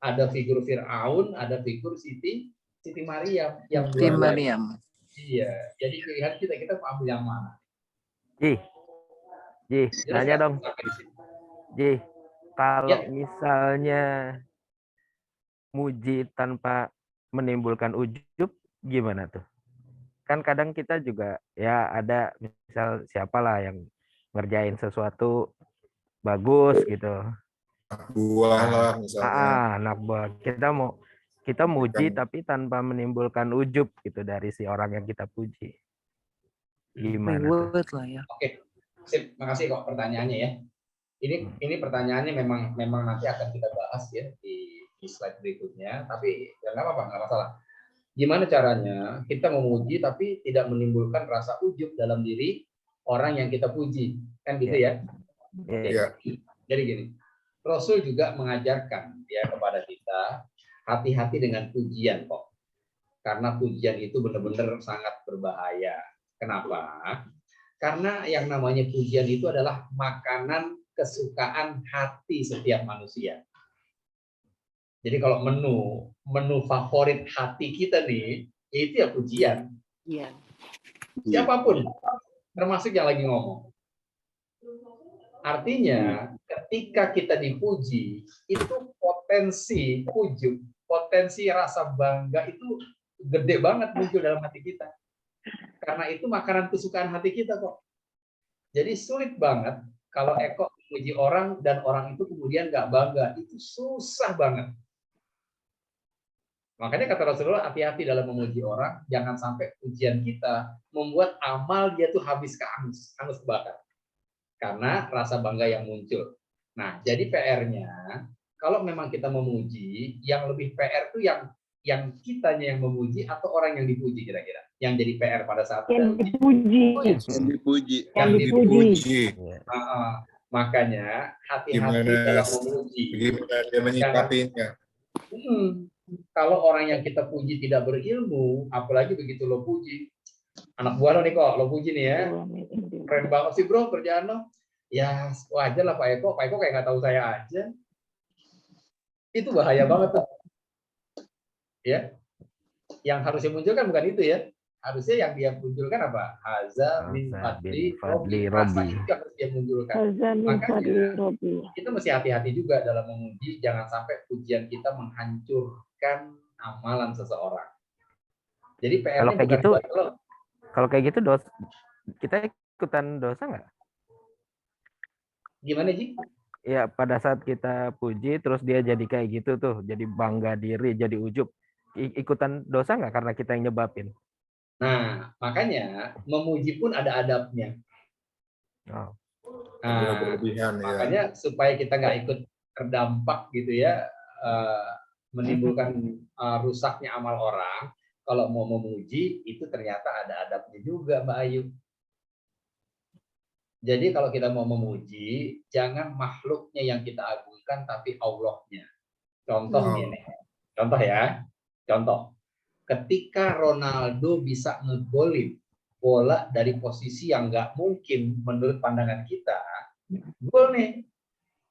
ada figur Fir'aun, ada figur Siti Maryam yang Maryam. Iya, jadi pilihan kita mau ambil yang mana? Nanya dong. Kalau misalnya muji tanpa menimbulkan ujub, gimana tuh? kan kadang kita juga ya ada misal siapalah yang ngerjain sesuatu bagus gitu. Buah lah misalnya. Anak buah kita muji Bukan. tapi tanpa menimbulkan ujub gitu dari si orang yang kita puji. Gimana tuh? Reward lah ya. Oke, sip. Makasih kok pertanyaannya ya. Ini pertanyaannya memang nanti akan kita bahas ya di slide berikutnya. Tapi ya nggak apa-apa, nggak masalah. Gimana caranya kita memuji tapi tidak menimbulkan rasa ujub dalam diri orang yang kita puji, kan gitu ya? Iya. Jadi gini, Rasul juga mengajarkan ya kepada kita hati-hati dengan pujian kok, karena pujian itu benar-benar sangat berbahaya. Kenapa? Karena yang namanya pujian itu adalah makanan kesukaan hati setiap manusia. Jadi kalau menu favorit hati kita nih, itu ya pujian. Iya. Siapapun, termasuk yang lagi ngomong. Artinya, ketika kita dipuji, itu potensi ujub, potensi rasa bangga itu gede banget muncul dalam hati kita. Karena itu makanan kesukaan hati kita kok. Jadi sulit banget kalau Eko memuji orang dan orang itu kemudian nggak bangga. Itu susah banget. Makanya kata Rasulullah, hati-hati dalam memuji orang, jangan sampai pujian kita membuat amal dia tuh habis keangus, hangus kebakar. Karena rasa bangga yang muncul. Nah, jadi PR-nya, kalau memang kita memuji, yang lebih PR tuh yang kitanya yang memuji atau orang yang dipuji kira-kira. Yang jadi PR pada saat Yang dipuji. Yang dipuji. Yang dipuji. Makanya hati-hati Gimana, dalam memuji. gimana dia menyikapinya? Kalau orang yang kita puji tidak berilmu, apalagi begitu lo puji, anak buah lo nih kok, lo puji nih ya, keren banget sih bro kerjaan lo. Ya wajar lah Pak Eko kayak nggak tahu saya aja. Itu bahaya banget tuh. Ya, yang harusnya muncul kan bukan itu ya. Harusnya yang dia munculkan apa? Haza min fadli Robbi. Rasa itu yang harus dia munculkan. Makanya kita mesti hati-hati juga dalam memuji, jangan sampai pujian kita menghancurkan amalan seseorang. Jadi PR-nya Kalau kayak bukan gitu, buat lo. kalau kayak gitu kita ikutan dosa nggak? Gimana Ji? Ya pada saat kita puji terus dia jadi kayak gitu tuh, jadi bangga diri, jadi ujub, ikutan dosa nggak karena kita yang nyebabin? Nah, makanya memuji pun ada adabnya. Oh. Nah, berlebihan, makanya ya. supaya kita nggak ikut terdampak gitu ya, menimbulkan rusaknya amal orang. Kalau mau memuji itu ternyata ada adabnya juga, Mbak Ayu. Jadi kalau kita mau memuji, jangan makhluknya yang kita agungkan, tapi Allahnya. Contoh gini, contoh ya, contoh. Ketika Ronaldo bisa ngegolin bola dari posisi yang nggak mungkin menurut pandangan kita, gol nih,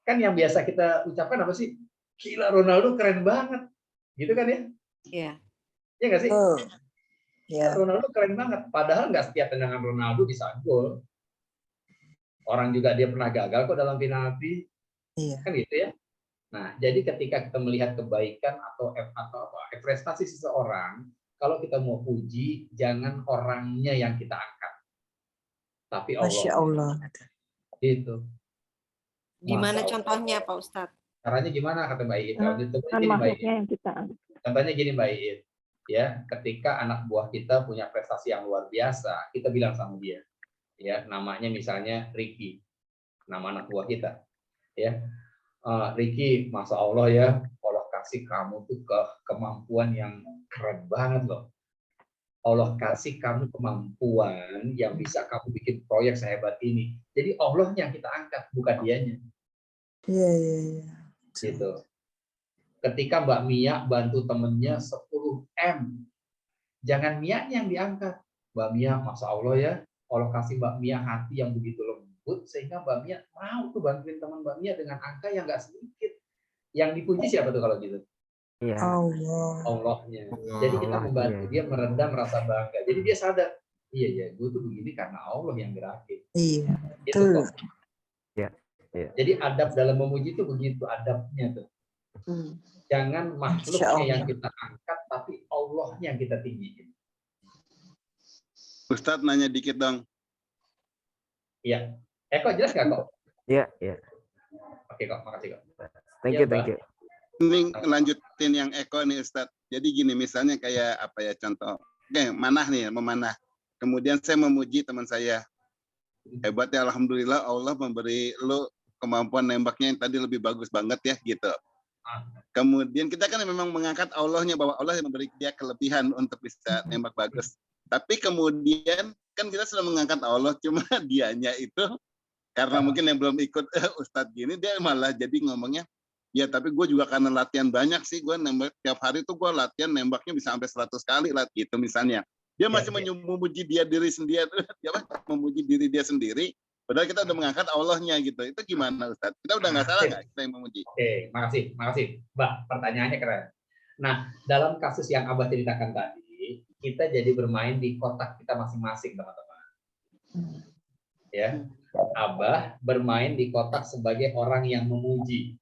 kan yang biasa kita ucapkan apa sih? Gila Ronaldo keren banget, gitu kan ya? Iya. Iya nggak sih? Yeah. Ronaldo keren banget, padahal nggak setiap tendangan Ronaldo bisa gol. Orang juga dia pernah gagal kok dalam penalti, kan gitu ya. Nah, jadi ketika kita melihat kebaikan atau prestasi seseorang, kalau kita mau puji, jangan orangnya yang kita angkat, tapi Allah. Masya Allah. Gitu. Gimana contohnya Pak Ustadz? Caranya gimana kata Mbak Iit? Makhluknya yang kita angkat. Contohnya gini Mbak Iit, ya, ketika anak buah kita punya prestasi yang luar biasa, kita bilang sama dia, ya, namanya misalnya Ricky, nama anak buah kita, ya. Ricky, Masya Allah ya, Allah kasih kamu tuh kemampuan yang keren banget loh. Allah kasih kamu kemampuan yang bisa kamu bikin proyek sehebat ini. Jadi Allah yang kita angkat, bukan dianya. Iya. Gitu. Ketika Mbak Mia bantu temennya 10M, jangan Mia yang diangkat. Mbak Mia, Masya Allah ya, Allah kasih Mbak Mia hati yang begitu lembut, sehingga Mbak Mia mau tuh bantuin teman Mbak Mia dengan angka yang nggak sedikit. Yang dipuji siapa tuh kalau gitu? Iya. Allahnya. Jadi kita membantu dia meredam rasa bangga. Jadi dia sadar, iya, gue tuh begini karena Allah yang gerakin. Iya. Itu kok. Iya. Jadi adab dalam memuji itu begitu adabnya tuh. Jangan makhluknya yang kita angkat, tapi Allahnya yang kita tinggiin. Ustadz nanya dikit dong. Iya. Kok jelas nggak kok? Iya, iya. Oke kok, makasih kok. Thank Iya, you, thank you. Ini lanjutin yang Eko nih Ustadz. Jadi gini, misalnya kayak apa ya contoh. Oke, manah nih, memanah. Kemudian saya memuji teman saya. Hebatnya Alhamdulillah Allah memberi lu kemampuan nembaknya yang tadi lebih bagus banget ya gitu. Kemudian kita kan memang mengangkat Allahnya bahwa Allah yang memberi dia kelebihan untuk bisa nembak bagus. Tapi kemudian kan kita sudah mengangkat Allah, cuma dianya itu karena mungkin yang belum ikut Ustadz gini, dia malah jadi ngomongnya, ya tapi gue juga karena latihan banyak sih, gue nembak tiap hari tuh gue latihan nembaknya bisa sampai 100 kali lah gitu misalnya. Dia masih memuji diri sendiri, dia memuji diri dia sendiri. Padahal kita udah mengangkat Allahnya gitu. Itu gimana Ustadz? Kita udah nggak salah nggak kita yang memuji? Oke, makasih. Mbak, pertanyaannya keren. Nah, dalam kasus yang Abah ceritakan tadi, kita jadi bermain di kotak kita masing-masing, teman-teman. Ya, Abah bermain di kotak sebagai orang yang memuji,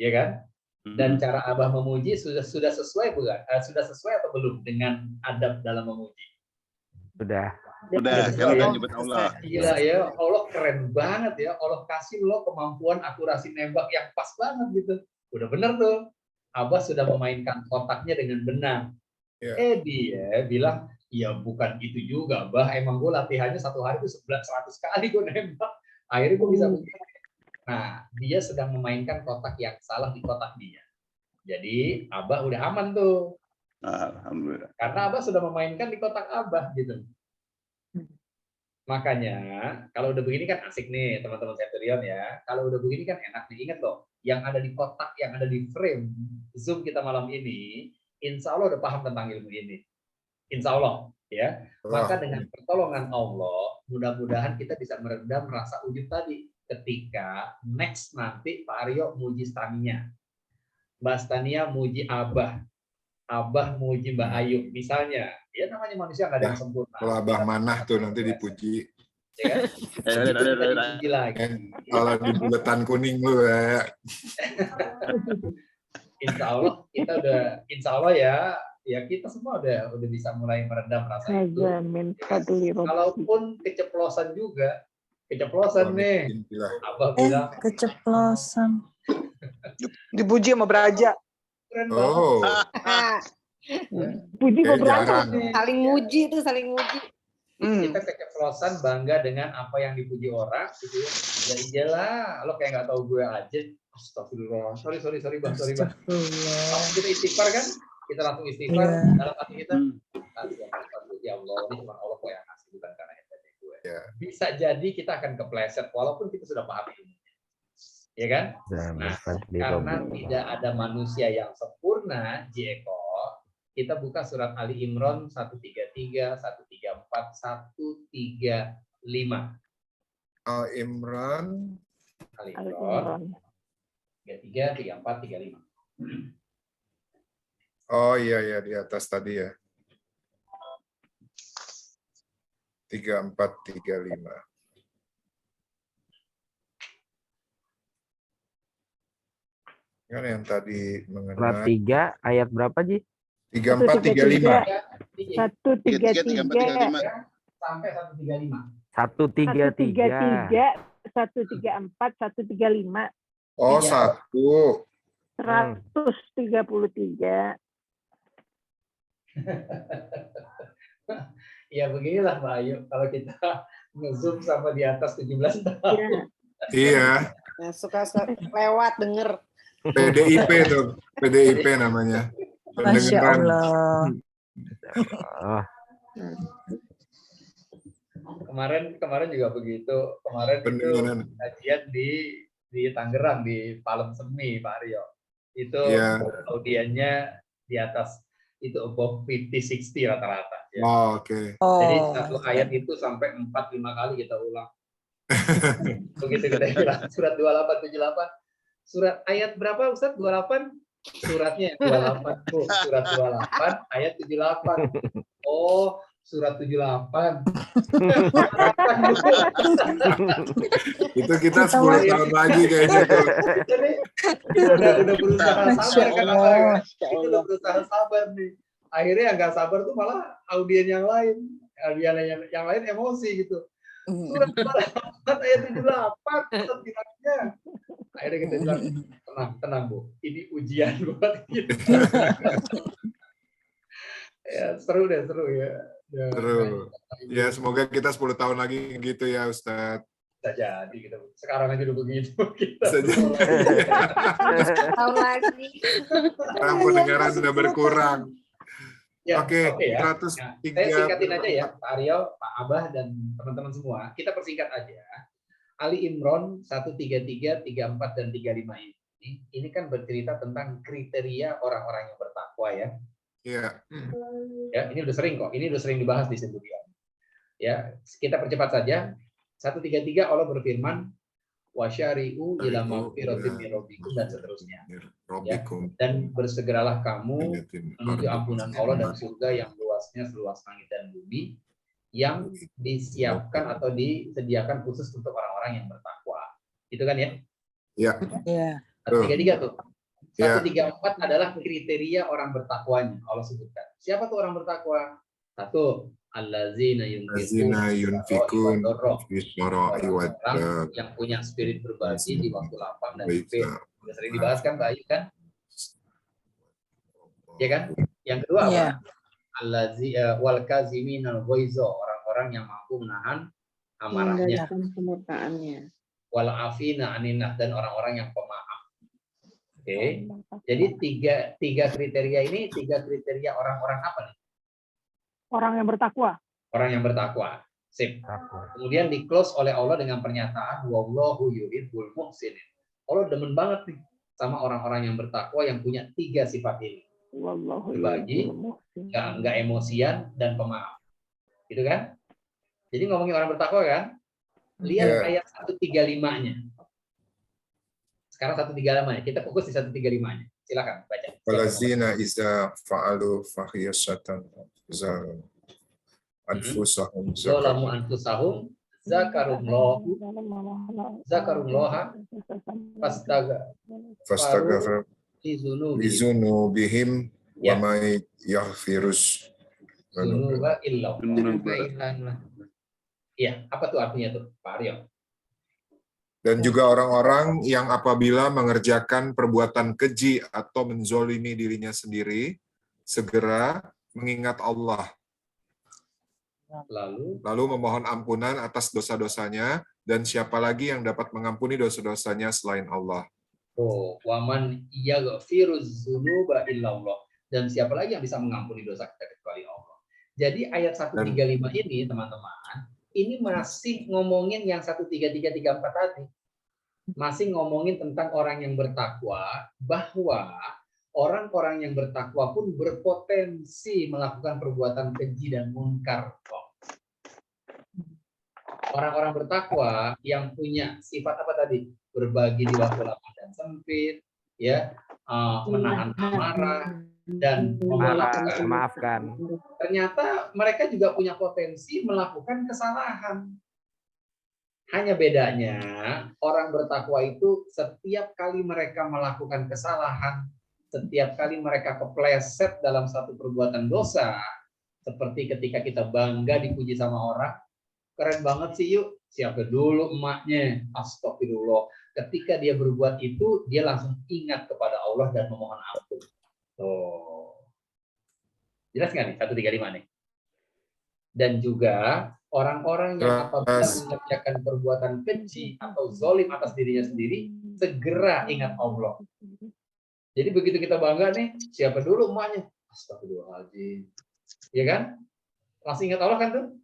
ya kan? Dan cara Abah memuji sudah sesuai bukan? Sudah sesuai atau belum dengan adab dalam memuji? Sudah. Udah, kan udah nyebut Allah. Gila ya, Allah keren banget ya. Allah kasih lo kemampuan akurasi nembak yang pas banget gitu. Udah bener tuh. Abah sudah memainkan kotaknya dengan benar. Dia bilang, ya bukan itu juga, Bah. Emang gue latihannya satu hari itu 100 kali gue nembak. Akhirnya gue bisa begini. Nah, dia sedang memainkan kotak yang salah di kotak dia. Jadi, Abah udah aman tuh. Alhamdulillah. Karena Abah sudah memainkan di kotak Abah gitu. Makanya kalau udah begini kan asik nih teman-teman Centurion ya. Kalau udah begini kan enak nih. Ingat loh, yang ada di kotak, yang ada di frame Zoom kita malam ini, insya Allah udah paham tentang ilmu ini. Insya Allah ya. Maka dengan pertolongan Allah, mudah-mudahan kita bisa meredam rasa ujub tadi. Ketika next nanti Pak Aryo muji Stania, Mbak Stania muji Abah, Abah muji Mbak Ayu, misalnya, ya namanya manusia nggak ada yang sempurna. Kalau Abah Manah tuh nanti dipuji. Ya kan? Kalau di buletan kuning lu ya. Insya Allah kita insya Allah ya kita semua udah bisa mulai meredam rasa itu. Kalaupun keceplosan nih, Abah bilang keceplosan. Dipuji sama Beraja. Oh. Puji beberapa. Saling muji itu, saling muji. Kita keceplosan bangga dengan apa yang dipuji orang gitu ya. Ya iyalah, lo kayak nggak tahu gue aja. Astagfirullah. Sorry Bang. Kita istighfar kan? Kita langsung istighfar dalam hati kita. Ya Allah, ini cuma Allah kok yang ngasih, bukan karena hebatnya gue. Bisa jadi kita akan kepleset walaupun kita sudah paham ini. Ya kan? Nah, karena tidak ada manusia yang sempurna, Jeko, kita buka surat Ali Imran 133, 134, 135. Imran. Ali Imran 33, 34, 35. Oh iya di atas tadi ya. 34, 35. Kan yang tadi mengenai Surat 3 ayat berapa, Ji? 34, 35. 133 sampai 135. 133. 134, 135. Oh, 1. 133. Ya beginilah Mbak Ayu, kalau kita nge-zoom sama di atas 17 tahun. Iya. Nah, suka lewat denger. PDIP tuh, PDIP namanya. Masya Allah. Kemarin juga begitu. Kemarin itu kajian di Tangerang di Palem Semi, Pak Aryo. Itu audiennya di atas itu above 50-60 rata-rata. Ya. Oh, oke. Jadi satu ayat itu sampai 4-5 kali kita ulang. Begitu kita bilang surat 2878. Surat ayat berapa Ustaz? 28? Suratnya 28. Oh, surat 28 ayat 78. Oh, surat 78. Itu kita 10 tahun lagi kayaknya. Udah berusaha sabar kan Abah? Itu udah berusaha sabar nih. Akhirnya yang nggak sabar tuh malah audien yang lain. yang lain emosi gitu. Surat 4 ayat 78 Ustaz bilangnya. Akhirnya kita bilang, tenang Bu, ini ujian buat kita. Ya, seru ya. Seru. Ya, semoga kita 10 tahun lagi gitu ya, Ustadz. Bisa jadi kita sekarang aja udah begitu kita. Tahun lagi. Sekarang pendengaran sudah berkurang. Ya, Oke, ya. 103. Saya singkatin aja ya, Pak Aryo, Pak Abah, dan teman-teman semua. Kita persingkat aja. Ali Imran 133, 34, dan 35 ini kan bercerita tentang kriteria orang-orang yang bertakwa ya. Iya. Ya, ini udah sering kok. Ini udah sering dibahas di Sendirian. Ya, kita percepat saja. 133 Allah berfirman, wasyari'u ila maghfiratin min rabbikum dan seterusnya. Ya, dan bersegeralah kamu menuju ampunan Allah dan surga yang luasnya seluas langit dan bumi yang disiapkan atau disediakan khusus untuk orang-orang yang bertakwa. Itu kan ya? Iya. Iya. 133 tuh. 134 adalah kriteria orang bertakwanya. Allah sebutkan. Siapa tuh orang bertakwa? Satu, allazina yunfikun fisra'i wad yang punya spirit berbagi di waktu lapang dan sempit. Sudah sering dibahas kan Mbak Ayu kan? Ya kan? Yang kedua apa? Allazi wal kaziminal ghaiza, orang-orang yang mampu menahan amarahnya. Kemurkaannya. Wal afina aninah, dan orang-orang yang pemaaf. Oke. Jadi tiga kriteria ini, tiga kriteria orang-orang apa nih? Orang yang bertakwa. Orang yang bertakwa. Sip. Kemudian di-close oleh Allah dengan pernyataan wallahu yuhibbul muhsinin. Allah demen banget nih sama orang-orang yang bertakwa yang punya tiga sifat ini. Berbagi, enggak emosian, dan pemaaf. Gitu kan? Jadi ngomongin orang bertakwa kan? Lihat ayat 135-nya. Sekarang 135-nya. Kita fokus di 135-nya. Silakan baca. Walazina iza fa'alu fahiyasatan anfusahum zalamu anfusahum zakarullah fastaghfiru lizunubihim wa may yaghfirus dzunuba illa Allah. Iya, apa tuh artinya tuh, Pak Aryo? Dan juga orang-orang yang apabila mengerjakan perbuatan keji atau menzolimi dirinya sendiri, segera mengingat Allah. Lalu memohon ampunan atas dosa-dosanya, dan siapa lagi yang dapat mengampuni dosa-dosanya selain Allah. Oh, waman yaghfiruz dzunuba illallah. Dan siapa lagi yang bisa mengampuni dosa kita kecuali Allah. Jadi ayat 135 ini, teman-teman, ini masih ngomongin yang 133, 34 tadi. Masih ngomongin tentang orang yang bertakwa, bahwa orang-orang yang bertakwa pun berpotensi melakukan perbuatan keji dan munkar. Orang-orang bertakwa yang punya sifat apa tadi? Berbagi di waktu lapang dan sempit, ya, menahan amarah dan memaafkan. Ternyata mereka juga punya potensi melakukan kesalahan. Hanya bedanya orang bertakwa itu setiap kali mereka melakukan kesalahan, setiap kali mereka kepleset dalam satu perbuatan dosa, seperti ketika kita bangga dipuji sama orang, keren banget sih yuk, siapa dulu emaknya, astagfirullah. Ketika dia berbuat itu, dia langsung ingat kepada Allah dan memohon ampun. Oh. Jelas nggak nih 135 nih? Dan juga orang-orang yang apabila mengerjakan perbuatan keji atau zolim atas dirinya sendiri, segera ingat Allah. Jadi begitu kita bangga nih, siapa dulu emaknya? Astagfirullahaladzim. Ya kan? Langsung ingat Allah kan tuh?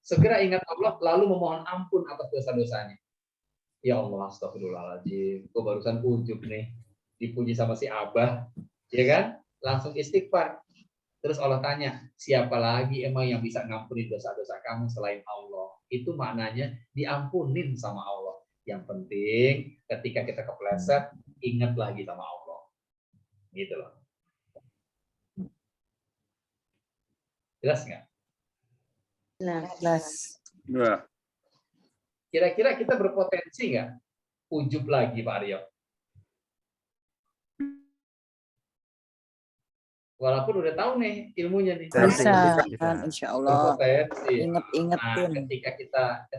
Segera ingat Allah, lalu memohon ampun atas dosa-dosanya. Ya Allah, astagfirullahaladzim. Gue barusan ujub nih. Dipuji sama si Abah. Ya kan? Langsung istighfar. Terus Allah tanya, siapa lagi emang yang bisa ngampuni dosa-dosa kamu selain Allah? Itu maknanya diampunin sama Allah. Yang penting ketika kita kepleset, ingat lagi sama Allah. Gitu loh. Jelas nggak? Jelas. Kira-kira kita berpotensi nggak ujub lagi, Pak Aryo? Walaupun udah tahu nih ilmunya nih. Bisa, Bisa. insya Allah. Berpotensi. Nah, Inget-ingetin.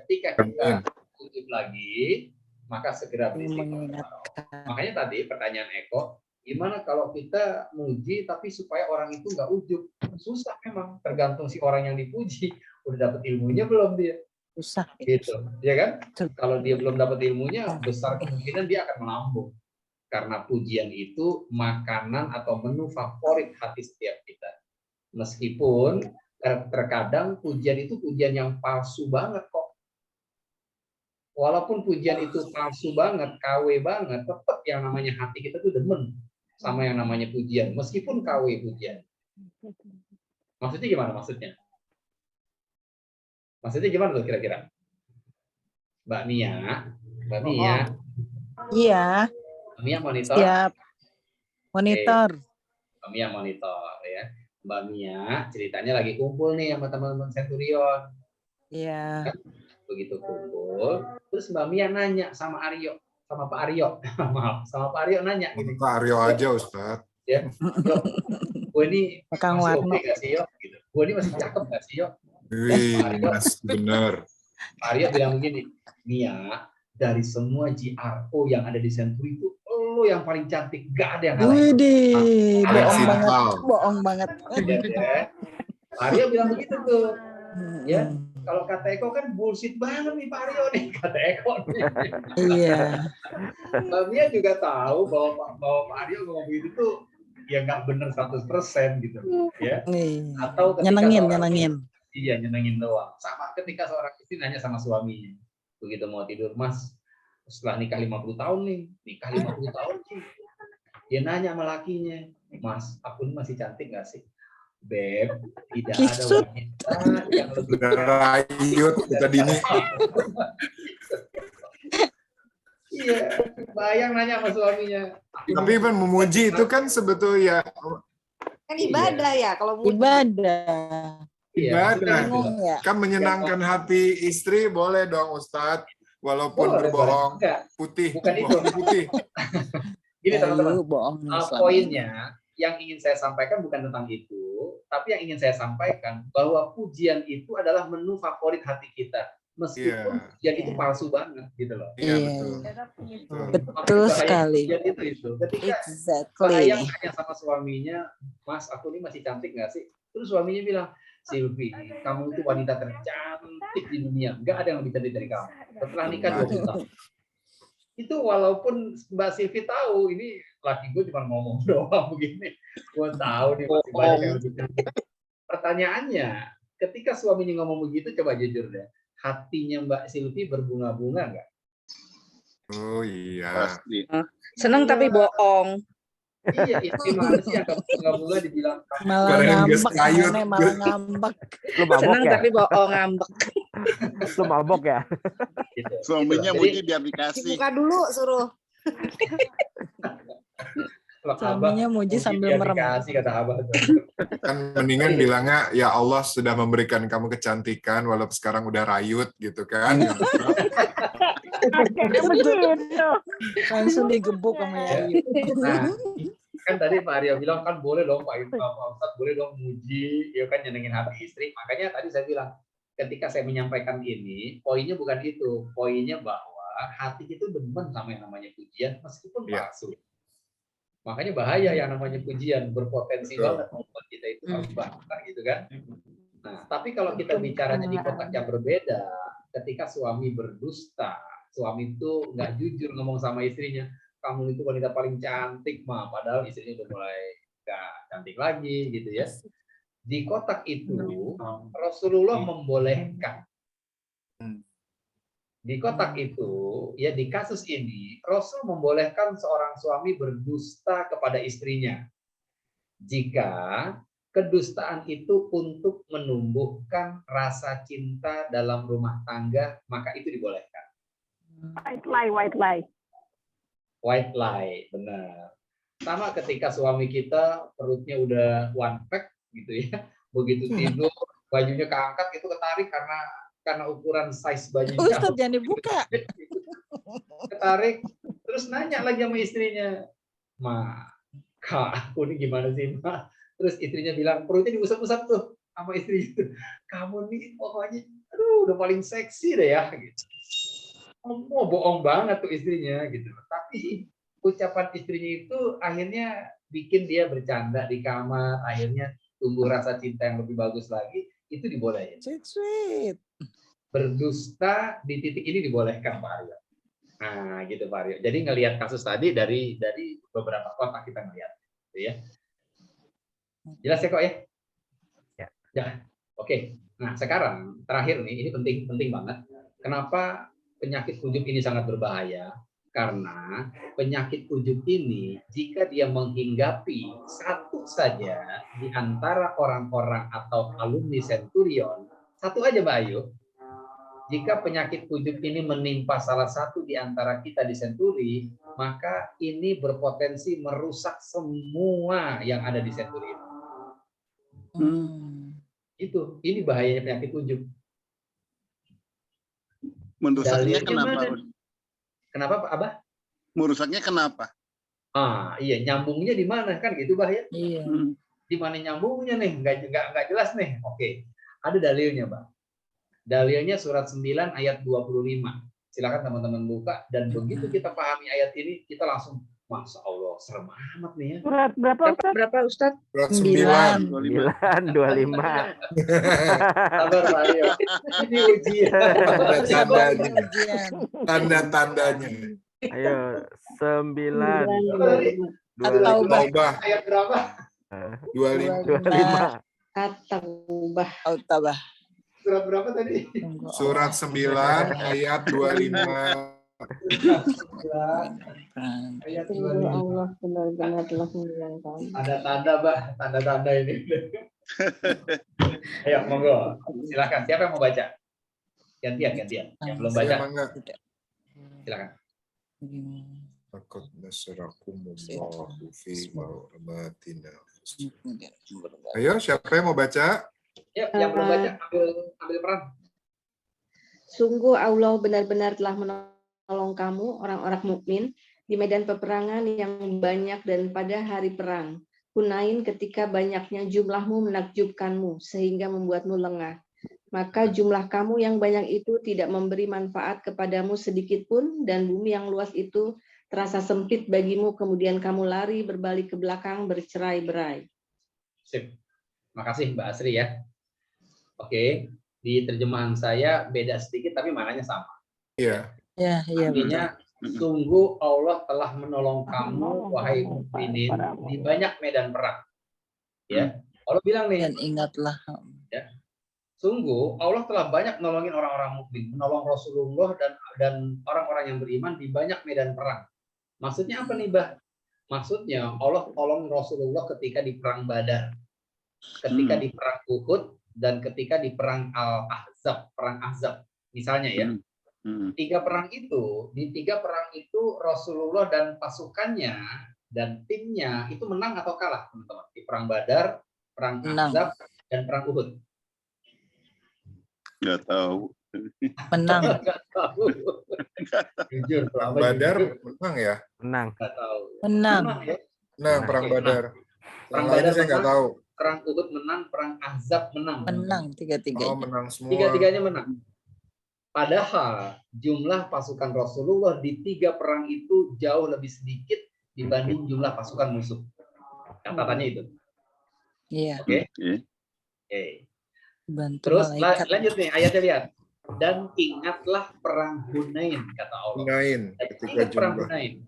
ketika kita ujub lagi, maka segera beristighfar. Mengingatkan. Makanya tadi pertanyaan Eko, gimana kalau kita muji tapi supaya orang itu nggak ujub? Susah memang, tergantung si orang yang dipuji. Udah dapat ilmunya belum dia? Susah. Gitu, ya kan? Kalau dia belum dapat ilmunya, besar kemungkinan dia akan melambung. Karena pujian itu makanan atau menu favorit hati setiap kita. Meskipun terkadang pujian itu pujian yang palsu banget kok. Walaupun pujian itu palsu banget, KW banget, tetap yang namanya hati kita tuh demen sama yang namanya pujian, meskipun KW pujian. Maksudnya gimana maksudnya? Maksudnya gimana tuh kira-kira? Mbak Nia? Iya. Mbak Mia monitor? Siap. Monitor. Mbak Mia monitor ya. Mbak Mia ceritanya lagi kumpul nih sama teman-teman Centurion. Iya. Begitu kumpul, terus Mbak Mia nanya sama Aryo, sama Pak Aryo, maaf, sama Pak Aryo nanya. Pak Aryo aja, Ustadz. Ya, gue ini Kang masih Warno. oke gak sih, Yo? Gitu. Gue ini masih cakep gak sih, Yo? Wih, Mas, bener. Pak Aryo bilang begini, Mia, dari semua GRO yang ada di Century itu, lo yang paling cantik, gak ada yang ngalahin. Widih, bohong Simple. banget, bohong banget. Ya. Pak Aryo bilang begitu tuh, ya. Kalau kata Eko kan bullshit banget nih Pak Aryo nih, kata Eko nih. Iya. Mbak Mia juga tahu bahwa Pak Aryo ngomong begitu tuh ya nggak bener 100% gitu, ya. Atau ketika Nyenengin. Iya, nyenengin doang. Sama ketika seorang istri nanya sama suaminya, begitu mau tidur, Mas, setelah nikah 50 tahun nih, nikah 50 tahun sih. Dia nanya sama lakinya, Mas, aku ini masih cantik nggak sih? Beb, tidak ada wanita yang lebih rayut kita dini. Iya, bayang nanya sama suaminya. Tapi kan memuji itu kan sebetulnya Kan ibadah ya kalau muji. Ibadah. ibadah. Ya. Kan menyenangkan hati istri boleh dong Ustadz, walaupun Boleh, berbohong boleh. putih. Bukan itu. Bohong putih. Gini teman-teman, bohong poinnya yang ingin saya sampaikan bukan tentang itu, tapi yang ingin saya sampaikan bahwa pujian itu adalah menu favorit hati kita, meskipun pujian itu palsu banget, gitu loh. Betul sekali. Pujian itu ketika Exactly. yang tanya sama suaminya, Mas, aku ini masih cantik nggak sih? Terus suaminya bilang, Silvi, kamu itu wanita tercantik di dunia, nggak ada yang lebih cantik dari kamu. Setelah nikah 20 tahun. Itu walaupun Mbak Silvi tahu ini laki gue cuma ngomong doang begini, gue tahu nih masih banyak yang lebih cantik. Pertanyaannya, ketika suaminya ngomong begitu, coba jujur deh, hatinya Mbak Silvi berbunga-bunga nggak? Oh iya. Seneng tapi bohong. Iya, istri mana sih yang bunga-bunga dibilang Malah ngambek, malah ngambek. Seneng tapi bohong, ngambek. Lu mabok ya? Suaminya muji biar dikasih. Dibuka dulu suruh. Suaminya muji sambil merem. Kata Abah. Kan mendingan bilangnya ya Allah sudah memberikan kamu kecantikan walaupun sekarang udah rayut gitu kan. Langsung digebuk sama Yayu. Nah, kan tadi Pak Aryo bilang kan boleh dong Pak Ustadz, boleh dong muji, ya kan nyenengin hati istri. Makanya tadi saya bilang ketika saya menyampaikan ini, poinnya bukan itu, poinnya bahwa hati itu demen sama yang namanya pujian meskipun palsu. Makanya bahaya yang namanya pujian, berpotensi banget membuat kita itu harus bangga gitu kan. Nah, tapi kalau kita bicaranya di kotak yang berbeda, ketika suami berdusta, suami itu nggak jujur ngomong sama istrinya, kamu itu wanita paling cantik mah, padahal istrinya udah mulai nggak cantik lagi gitu ya. Di kotak itu Rasulullah membolehkan. Di kotak itu, ya di kasus ini, Rasul membolehkan seorang suami berdusta kepada istrinya. Jika kedustaan itu untuk menumbuhkan rasa cinta dalam rumah tangga, maka itu dibolehkan. White lie. White lie, benar. Sama ketika suami kita perutnya udah one pack gitu ya, begitu tidur bajunya keangkat itu ketarik karena ukuran size bajunya. Ustaz jangan dibuka. Ketarik, terus nanya lagi sama istrinya, Ma, Kak, aku ini gimana sih, Ma? Terus istrinya bilang, perutnya diusap-usap tuh sama istri itu. Kamu nih pokoknya, aduh udah paling seksi deh ya. Gitu. Oh, bohong banget tuh istrinya gitu. Tapi ucapan istrinya itu akhirnya bikin dia bercanda di kamar, akhirnya tumbuh rasa cinta yang lebih bagus lagi, itu dibolehin. Sweet. Berdusta di titik ini dibolehkan, Pak Aryo. Nah, gitu Pak Aryo. Jadi ngelihat kasus tadi dari beberapa kotak kita ngelihat, gitu ya. Jelas ya kok ya? Ya. Ya. Oke. Nah, sekarang terakhir nih, ini penting banget. Kenapa penyakit ujub ini sangat berbahaya? Karena penyakit ujub ini jika dia menghinggapi satu saja di antara orang-orang atau alumni Centurion, satu aja Mbak Ayu, jika penyakit ujub ini menimpa salah satu di antara kita di Centuri, maka ini berpotensi merusak semua yang ada di Centuri. Itu, ini bahayanya penyakit ujub. Merusaknya kenapa? Kenapa Pak Abah? Merusaknya kenapa? Iya, nyambungnya di mana kan gitu bahaya? Iya. Di mana nyambungnya nih? Nggak jelas nih. Oke, ada dalilnya, Pak. Dalilnya surat 9 ayat 25. Silakan teman-teman buka dan begitu kita pahami ayat ini, kita langsung Masya Allah, serem amat nih ya. Surat berapa Ustaz? Berapa Ustaz? Surat 9, 25. Sabar Pak Aryo. Ini ujian. Tanda-tandanya. Ayo, 9. At-Taubah. Ayat berapa? 25. At-Taubah. At-Taubah. Surat berapa tadi? Surat 9 ayat 25. Ayat Allah benar-benar telah menghilangkan. Ada tanda, Mbak. Tanda-tanda ini. Ayo, monggo. Silakan. Siapa yang mau baca? Gantian. Yang belum baca. Silakan. Laqad nasarakumullahu fi ma'amatina. Ayo, siapa yang mau baca? Ya, yang belum baca ambil peran. Sungguh Allah benar-benar telah menolong kamu orang-orang mukmin di medan peperangan yang banyak dan pada hari perang. Hunain ketika banyaknya jumlahmu menakjubkanmu sehingga membuatmu lengah. Maka jumlah kamu yang banyak itu tidak memberi manfaat kepadamu sedikit pun dan bumi yang luas itu terasa sempit bagimu kemudian kamu lari berbalik ke belakang bercerai-berai. Sip. Makasih Mbak Asri ya. Oke, di terjemahan saya beda sedikit tapi maknanya sama. Iya. Iya, artinya sungguh Allah telah menolong kamu wahai mukminin di banyak medan perang. Ya. Allah bilang nih. Dan ingatlah. Ya. Sungguh Allah telah banyak nolongin orang-orang mukmin, menolong Rasulullah dan orang-orang yang beriman di banyak medan perang. Maksudnya apa nih, Bah? Maksudnya Allah tolong Rasulullah ketika di perang Badar, ketika di perang Uhud, dan ketika di perang Al-Ahzab, perang Ahzab. Misalnya ya. Tiga perang itu, di tiga perang itu Rasulullah dan pasukannya dan timnya itu menang atau kalah, teman-teman? Di perang Badar, perang Ahzab, dan perang Uhud. Nggak tahu. Menang. Nggak tahu. Jujur, perang Badar menang ya? Menang. Nggak tahu. Menang. Ya? Menang perang Badar. Perang Badar saya nggak tahu. Perang Uhud menang, perang Ahzab menang. Menang tiga-tiganya. Oh, menang semua. Tiga-tiganya menang. Padahal jumlah pasukan Rasulullah di tiga perang itu jauh lebih sedikit dibanding jumlah pasukan musuh. Catatannya itu. Iya. Oke. Oke. Terus lanjut nih ayatnya lihat. Dan ingatlah perang Hunain kata Allah. Hunain. Ingat perang Hunain.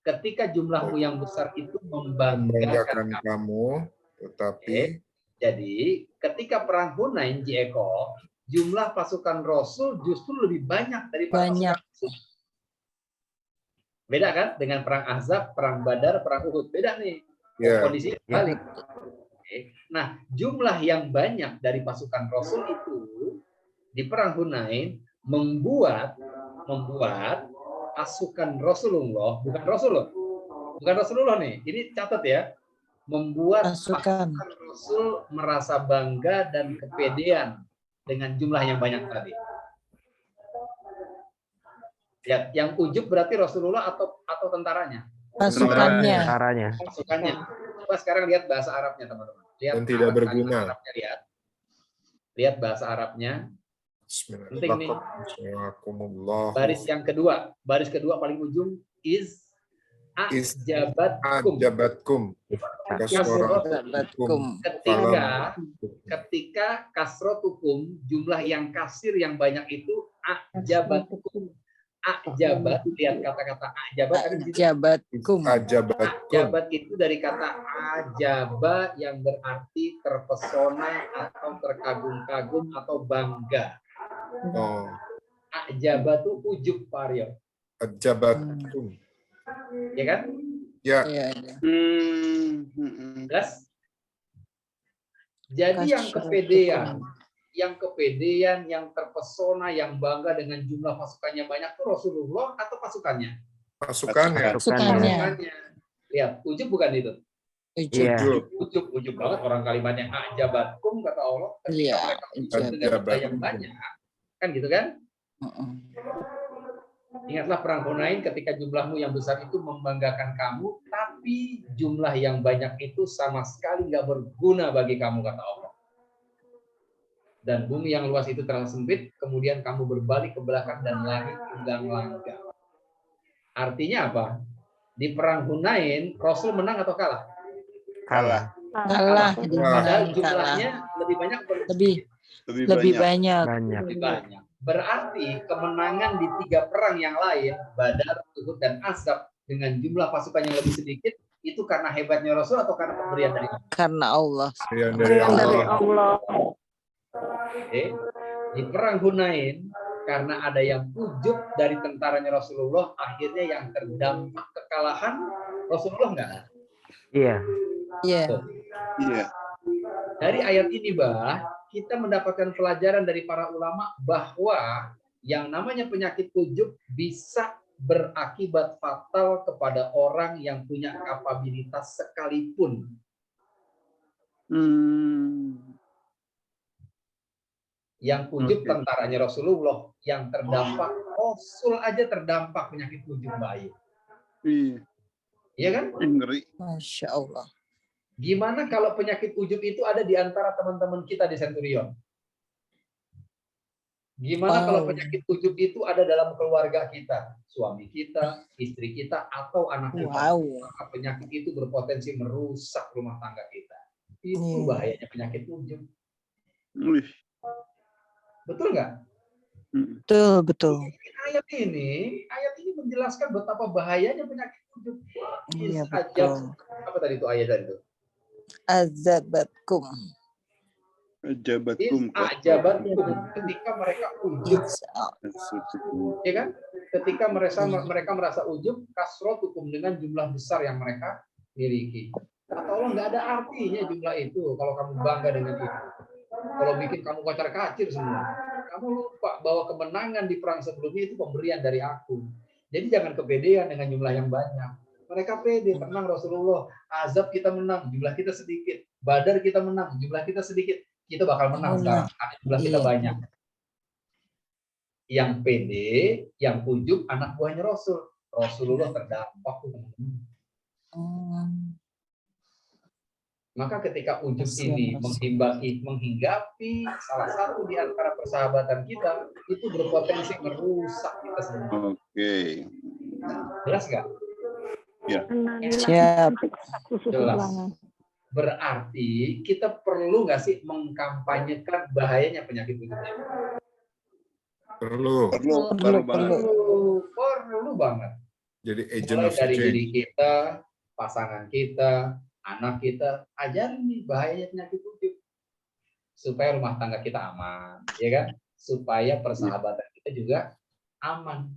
Ketika jumlahmu yang besar itu membanggakan kamu, tetapi jadi ketika perang Hunain Eko, jumlah pasukan Rasul justru lebih banyak daripada pasukan musuh. Beda kan dengan perang Ahzab, perang Badar, perang Uhud. Beda nih. Kondisinya balik. Nah, jumlah yang banyak dari pasukan Rasul itu di perang Hunain membuat pasukan Rasulullah, bukan Rasulullah nih. Ini catat ya. Membuat pasukan Rasul merasa bangga dan kepedean dengan jumlah yang banyak tadi. Ya, yang ujub berarti Rasulullah atau tentaranya? Pasukannya. Pasukannya. Coba sekarang lihat bahasa Arabnya, teman-teman. Lihat Dan tidak Arab, berguna. kalimat Arabnya, lihat bahasa Arabnya. Penting nih. Bismillahirrahmanirrahim. Baris kedua paling ujung is ajabatkum. Ketika kasrotukum, jumlah yang kasir yang banyak itu ajabatkum. Ajabat, lihat kata-kata ajabat. Ajabat itu dari kata ajaba yang berarti terpesona atau terkagum-kagum atau bangga. Oh. Ajabat itu ujub, Pak Aryo. Ajabatkum. Ya kan? Ya. Jelas? Jadi yang kepedean, yang terpesona, yang bangga dengan jumlah pasukannya banyak itu Rasulullah atau pasukannya? Pasukannya. Lihat, ujub bukan itu? Ujub banget orang kalimatnya ajabatkum, kata Allah. Ketika mereka yang banyak. Kan gitu kan? Ingatlah perang Hunain, ketika jumlahmu yang besar itu membanggakan kamu, tapi jumlah yang banyak itu sama sekali nggak berguna bagi kamu, kata Allah. Dan bumi yang luas itu terlalu sempit, kemudian kamu berbalik ke belakang dan lari tunggang langgang. Artinya apa? Di perang Hunain, Rasul menang atau kalah? Kalah. Padahal jumlahnya lebih banyak. Lebih banyak. Berarti kemenangan di 3 perang yang lain, Badar, Uhud, dan Ahzab, dengan jumlah pasukan yang lebih sedikit, itu karena hebatnya Rasul atau karena pemberian dari Allah? Karena Allah. Dari Allah. Di perang Hunain, karena ada yang ujub dari tentaranya Rasulullah, akhirnya yang terdampak kekalahan Rasulullah enggak? Iya. Dari ayat ini, kita mendapatkan pelajaran dari para ulama bahwa yang namanya penyakit ujub bisa berakibat fatal kepada orang yang punya kapabilitas sekalipun. Yang ujub tentaranya Rasulullah, yang terdampak Rasul aja terdampak penyakit ujub, Mbak Ayu. Iya kan? Masya Allah. Gimana kalau penyakit ujub itu ada di antara teman-teman kita di Centurion? Gimana kalau penyakit ujub itu ada dalam keluarga kita, suami kita, istri kita, atau anak kita? Maka penyakit itu berpotensi merusak rumah tangga kita. Itu bahayanya penyakit ujub. Betul nggak? Betul. Ayat ini menjelaskan betapa bahayanya penyakit ujub. Iya, betul. Apa tadi itu ayat tadi itu? Ajabatkum. Ketika mereka ujub. Ya kan? Ketika mereka merasa ujub, kasrotukum, dengan jumlah besar yang mereka miliki. Kata Allah, nggak ada artinya jumlah itu kalau kamu bangga dengan itu. Kalau bikin kamu kocar-kacir semua. Kamu lupa bahwa kemenangan di perang sebelumnya itu pemberian dari aku. Jadi jangan kepedean dengan jumlah yang banyak. Mereka pede, tenang Rasulullah. Ahzab kita menang, jumlah kita sedikit. Badar kita menang, jumlah kita sedikit. Kita bakal menang sekarang, jumlah kita banyak. Yang pede, yang ujub, anak buahnya Rasul. Rasulullah terdampak. Maka ketika ujub ini menghinggapi salah satu di antara persahabatan kita, itu berpotensi merusak kita semua. Jelas nggak? Ya. Siap. Jelas. Berarti kita perlu nggak sih mengkampanyekan bahayanya penyakit ujub? Perlu banget. Jadi agent mulai of dari change. diri kita, pasangan kita, anak kita, ajarin nih bahayanya penyakit ujub supaya rumah tangga kita aman, ya kan? Supaya persahabatan kita juga aman.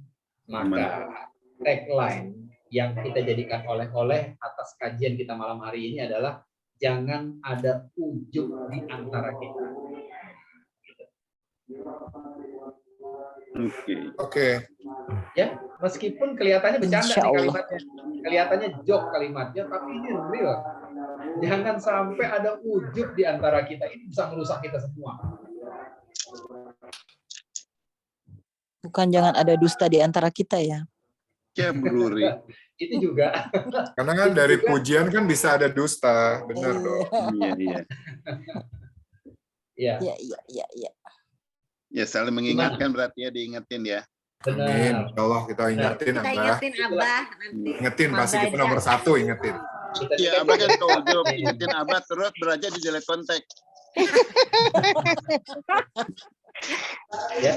Maka tagline yang kita jadikan oleh-oleh atas kajian kita malam hari ini adalah jangan ada ujub di antara kita. Oke. Ya, meskipun kelihatannya bercanda nih kalimatnya, kelihatannya joke kalimatnya, tapi ini real. Jangan sampai ada ujub di antara kita, ini bisa merusak kita semua. Bukan jangan ada dusta di antara kita ya. Itu juga. Karena kan Itu dari juga. pujian kan bisa ada dusta, benar dong. Iya. Iya. Iya. Ya saling mengingatkan berarti ya, diingetin ya. Amin. Insya Allah kita ingetin, Kita Abah. ingetin Abah nanti. Ingetin, pasti kita nomor 1 ingetin. Iya, Abah kan kalau ingetin Abah terus belajar di delete kontak. Ya.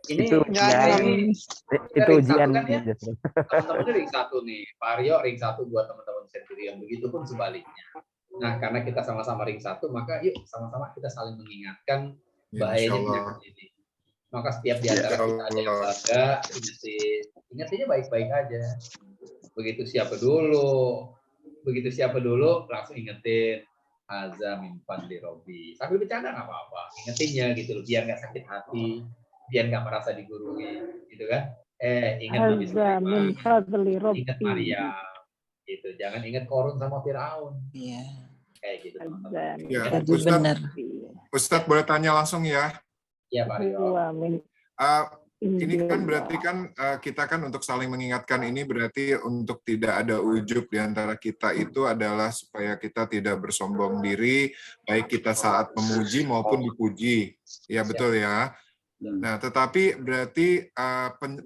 Ini Itu itu ujian kan ya. justru. Teman-teman ring 1 nih, Pak Aryo ring 1 buat teman-teman Centurion, begitupun sebaliknya. Nah, karena kita sama-sama ring 1, maka yuk sama-sama kita saling mengingatkan bahayanya penyakit ini. Maka setiap di antara kita ada yang bangga, ingetinnya baik-baik aja. Begitu siapa dulu, langsung ingetin. Haza min fadli Robbi. Sambil bercanda nggak apa-apa, ingetinnya gitu loh, biar nggak sakit hati, biar nggak merasa digurui, gitu kan? Ingat Nabi Sulaiman, ingat Maria, gitu. Jangan ingat Korun sama Firaun. Iya. Kayak gitu. Ya, Benar. Ustadz boleh tanya langsung ya? Ya, Pak Rio. Ini kan berarti kan kita kan untuk saling mengingatkan ini berarti untuk tidak ada ujub di antara kita itu adalah supaya kita tidak bersombong diri, baik kita saat memuji maupun dipuji. Ya betul ya. Nah, tetapi berarti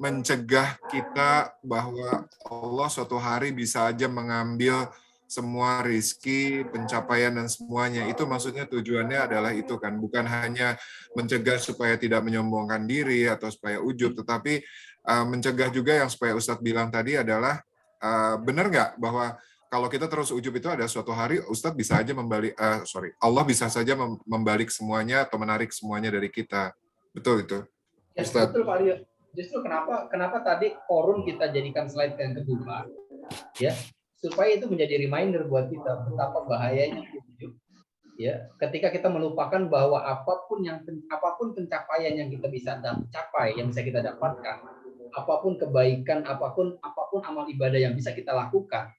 mencegah kita bahwa Allah suatu hari bisa aja mengambil semua rizki, pencapaian dan semuanya. Itu maksudnya tujuannya adalah itu kan, bukan hanya mencegah supaya tidak menyombongkan diri atau supaya ujub, tetapi mencegah juga yang supaya Ustadz bilang tadi adalah benar nggak bahwa kalau kita terus ujub itu ada suatu hari Ustadz bisa aja Allah bisa saja membalik semuanya atau menarik semuanya dari kita. Betul itu, Ya, Ustadz. betul Pak Rio. Justru kenapa tadi Korun kita jadikan slide yang kedua, ya, supaya itu menjadi reminder buat kita betapa bahayanya ujub. Ya, ketika kita melupakan bahwa apapun pencapaian yang kita bisa capai, yang bisa kita dapatkan, apapun kebaikan, apapun amal ibadah yang bisa kita lakukan,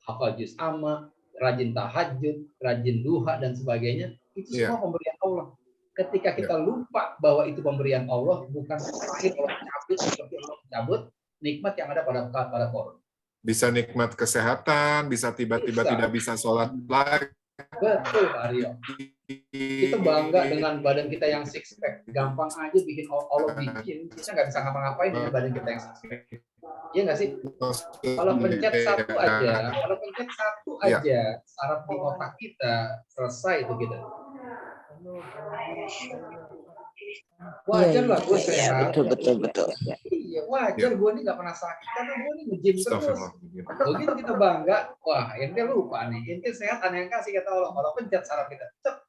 hafal juz amma, rajin tahajud, rajin duha dan sebagainya, itu semua pemberian Allah. Ketika kita lupa bahwa itu pemberian Allah, bukan terakhir Allah mencabut seperti Allah mencabut nikmat yang ada pada Korun. Bisa nikmat kesehatan, bisa tiba-tiba tidak bisa sholat lagi. Betul, Pak Aryo. Kita bangga dengan badan kita yang six pack, gampang aja bikin Allah bikin, kita nggak bisa ngapa-ngapain dengan badan kita yang six pack. Iya nggak sih? Kalau pencet satu aja, saraf di otak kita selesai itu kita. Wajar lah gue sehat. Betul. Iya, wajar gue nih nggak pernah sakit karena gue nih nge-gym terus. Begitu kita bangga, wah ente lupa nih, ente sehat aneh yang kasih kata Allah. Kalau pencet saraf kita,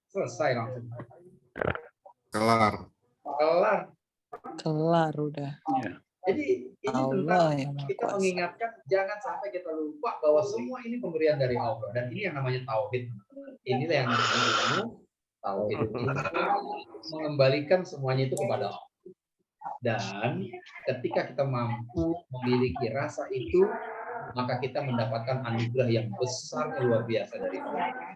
selesai langsung. Kelar udah. Jadi ini Allah tentang kita mengingatkan jangan sampai kita lupa bahwa semua ini pemberian dari Allah, dan ini yang namanya tauhid. Inilah yang namanya ilmu tauhid, mengembalikan semuanya itu kepada Allah. Dan ketika kita mampu memiliki rasa itu, maka kita mendapatkan anugerah yang besar luar biasa dari Allah.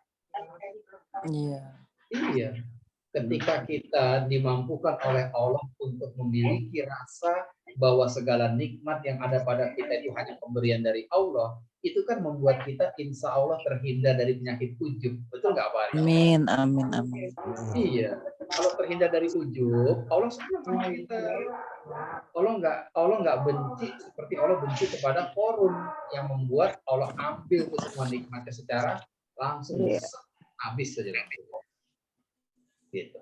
Iya. Ketika kita dimampukan oleh Allah untuk memiliki rasa bahwa segala nikmat yang ada pada kita itu hanya pemberian dari Allah, itu kan membuat kita insya Allah terhindar dari penyakit ujub. Betul nggak Pak? Amin. Iya. Kalau terhindar dari ujub, Allah senang sama kita. Allah nggak benci seperti Allah benci kepada Korun yang membuat Allah ambil semua nikmatnya secara langsung habis saja. Gitu.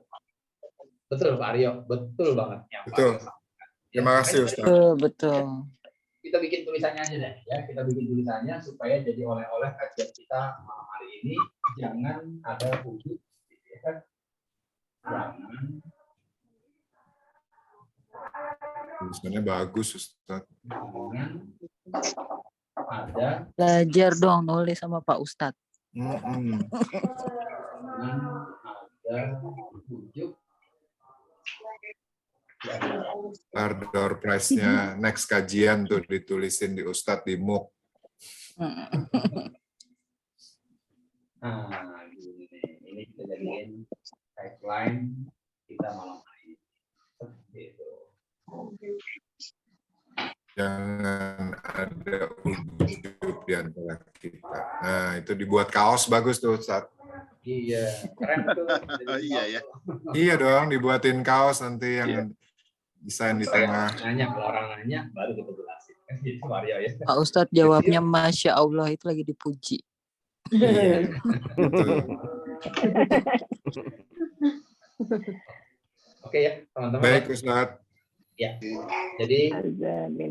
Betul Pak Aryo, betul banget. Betul. Terima kasih Ustaz. Betul. Kita bikin tulisannya aja deh, ya. Kita bikin tulisannya supaya jadi oleh-oleh kajian kita malam hari ini. Jangan ada ujub, ya. Jangan. Tulisannya bagus Ustaz. Jangan ada. Belajar dong nulis sama Pak Ustadz. Jangan ada ujub. Door prize-nya next kajian tuh ditulisin di Ustadz di MOOC. Nah, ini kita jadiin tagline kita malam hari ini. Seperti itu. Jangan ada ujub di antara kita. Nah, itu dibuat kaos bagus tuh, Ustaz. Iya, keren tuh. Iya ya. Iya dong, dibuatin kaos nanti yang desain di tengah. Nanya, kalau orang nanya baru kita jelasin. Itu Mario ya. Pak Ustadz jawabnya Masya Allah itu lagi dipuji. Iya. Betul. Oke ya, teman-teman. Baik, Ustaz. Ya, jadi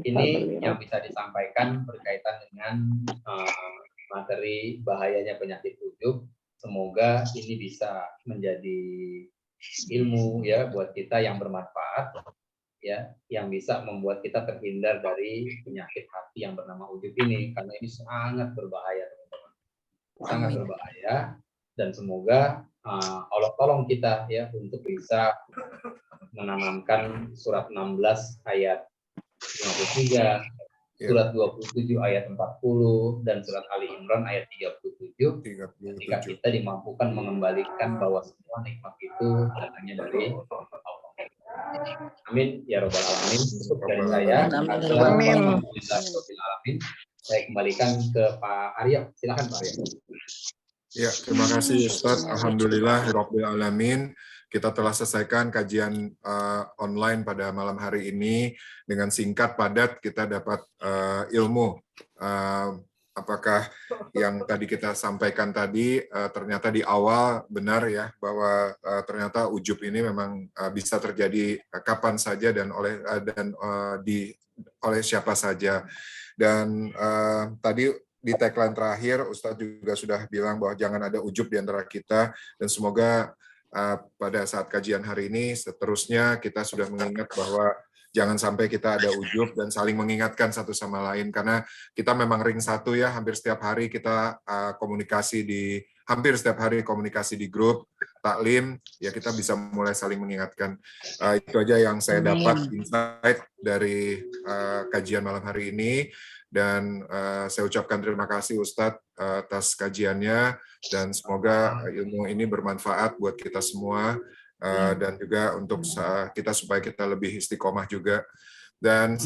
ini yang bisa disampaikan berkaitan dengan materi bahayanya penyakit ujub. Semoga ini bisa menjadi ilmu ya buat kita yang bermanfaat, ya, yang bisa membuat kita terhindar dari penyakit hati yang bernama ujub ini, karena ini sangat berbahaya, teman-teman. Sangat berbahaya, dan semoga Allah tolong kita ya untuk bisa menanamkan surat 16 ayat 53, surat 27 ayat 40, dan surat Ali Imran ayat 37, ketika kita dimampukan mengembalikan bahwa semua nikmat itu datangnya dari Allah. Amin ya robbal alamin. Cukup dari saya. Amin. Alamin. Saya kembalikan ke Pak Arya. Silakan Pak Arya. Ya, terima kasih Ustaz. Alhamdulillah Rabbil Alamin. Kita telah selesaikan kajian online pada malam hari ini. Dengan singkat, padat, kita dapat ilmu. Apakah yang tadi kita sampaikan tadi ternyata di awal benar ya, bahwa ternyata ujub ini memang bisa terjadi kapan saja dan oleh siapa saja. Dan tadi di tagline terakhir, Ustadz juga sudah bilang bahwa jangan ada ujub di antara kita, dan semoga pada saat kajian hari ini seterusnya kita sudah mengingat bahwa jangan sampai kita ada ujub dan saling mengingatkan satu sama lain, karena kita memang ring satu ya, hampir setiap hari kita komunikasi di grup taklim, ya kita bisa mulai saling mengingatkan. Itu aja yang saya dapat insight dari kajian malam hari ini. Dan saya ucapkan terima kasih Ustadz atas kajiannya, dan semoga ilmu ini bermanfaat buat kita semua, dan juga untuk kita supaya kita lebih istiqomah juga. Dan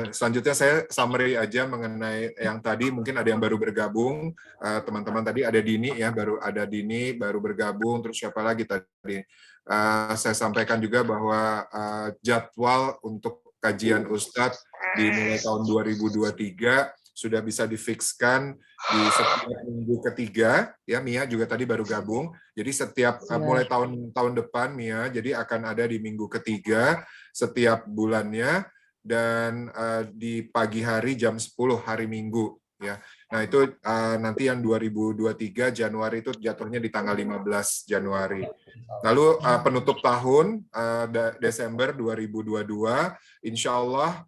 selanjutnya saya summary aja mengenai yang tadi, mungkin ada yang baru bergabung, teman-teman tadi ada Dini ya, baru bergabung, terus siapa lagi tadi? Saya sampaikan juga bahwa jadwal untuk kajian Ustadz di mulai tahun 2023 sudah bisa difikskan di setiap minggu ketiga ya. Mia juga tadi baru gabung, jadi setiap mulai tahun depan Mia jadi akan ada di minggu ketiga setiap bulannya, dan di pagi hari jam 10 hari Minggu ya. Nah itu nanti yang 2023 Januari itu jatuhnya di tanggal 15 Januari. Lalu penutup tahun Desember 2022, insya Allah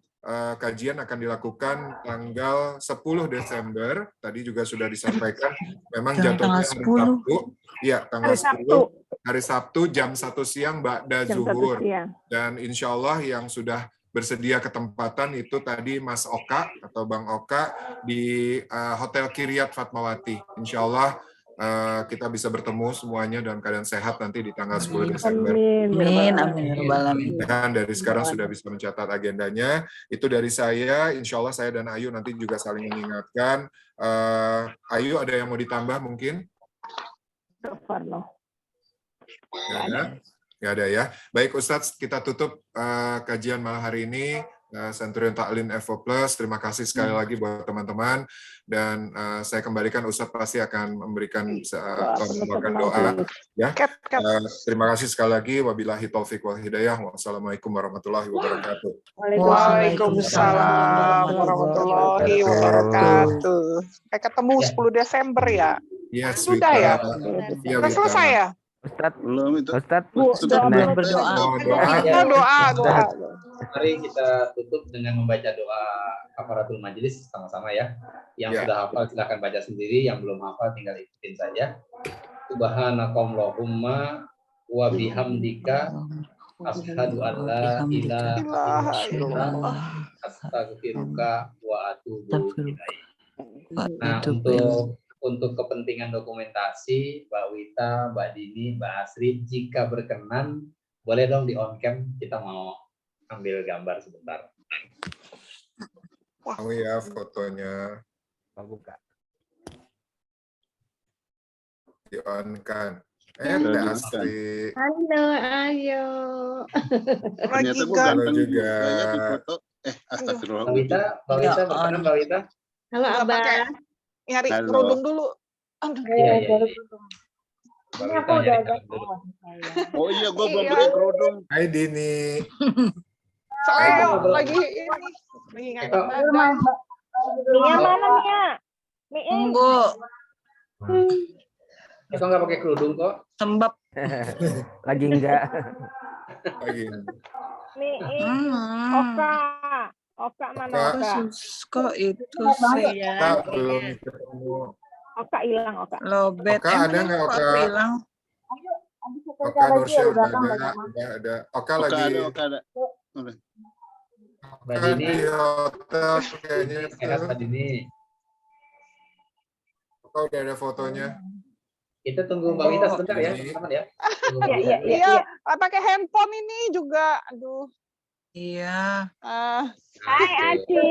kajian akan dilakukan tanggal 10 Desember. Tadi juga sudah disampaikan, memang jatuhnya hari Sabtu. Iya, tanggal 10 hari Sabtu jam 1 siang ba'da zuhur. Dan insya Allah yang sudah bersedia ketempatan itu tadi Mas Oka atau Bang Oka di Hotel Kiryat Fatmawati. Insya Allah kita bisa bertemu semuanya dalam keadaan sehat nanti di tanggal 10 Desember. Amin. Dan dari sekarang sudah bisa mencatat agendanya. Itu dari saya. Insya Allah saya dan Ayu nanti juga saling mengingatkan. Ayu, ada yang mau ditambah mungkin? Nggak ada ya. Baik Ustadz, kita tutup kajian malam hari ini. Centurion Taklim Evo Plus, terima kasih sekali lagi buat teman-teman, dan saya kembalikan Ustadz pasti akan memberikan doa ya. Terima kasih sekali lagi, wabillahi taufik wal hidayah, wassalamualaikum warahmatullahi wabarakatuh. Waalaikumsalam warahmatullahi wabarakatuh. Ketemu 10 Desember ya? Yes, sudah ya? Sudah selesai ya? Ustadz, belum itu. Ustadz doa. Mari kita tutup dengan membaca doa kafaratul majelis sama-sama ya. Yang sudah hafal silakan baca sendiri, yang belum hafal tinggal ikutin saja. Subhanakallahumma wa bihamdika asyhadu an la ilaha illallah astaghfiruka wa atubu ilaik. Nah, untuk kepentingan dokumentasi, Mbak Wita, Mbak Dini, Mbak Asri, jika berkenan, boleh dong di on cam, kita mau ambil gambar sebentar. Mau ya fotonya buka. di-on-kan. Udah asli. Halo, ayo. Ternyata gue Giga. ganteng juga. juga ya di foto. Astagfirullah. Mbak Wita, berkenan Mbak Wita. Halo, Nggak Abah. pakai nyari Halo. kerudung dulu. Aduh. Iya. Ini aku udah ada. Oh iya, gue belum pakai kerudung. Hai Dini. Soalnya lagi ngangkat badan. Mia mana Mia? Mia. Tunggu. Eko nggak pakai kerudung kok. Tembap. Lagi enggak. Lagi. Mia. Oka mana Oka? Kok itu sih? Kita belum ketemu. Oka hilang Oka. Lobet. Oka ada nggak Oka? Hilang. Oka Nursyah udah ada. Oka lagi. Oka ada. Udah. Mbak Oka Dini. di hotel kayaknya. Sehat Mbak Dini. Oka udah ada fotonya. Kita tunggu Mbak Wita sebentar ya, teman-teman ya. Iya, pakai handphone ini juga. Aduh. Iya. Hai Aci.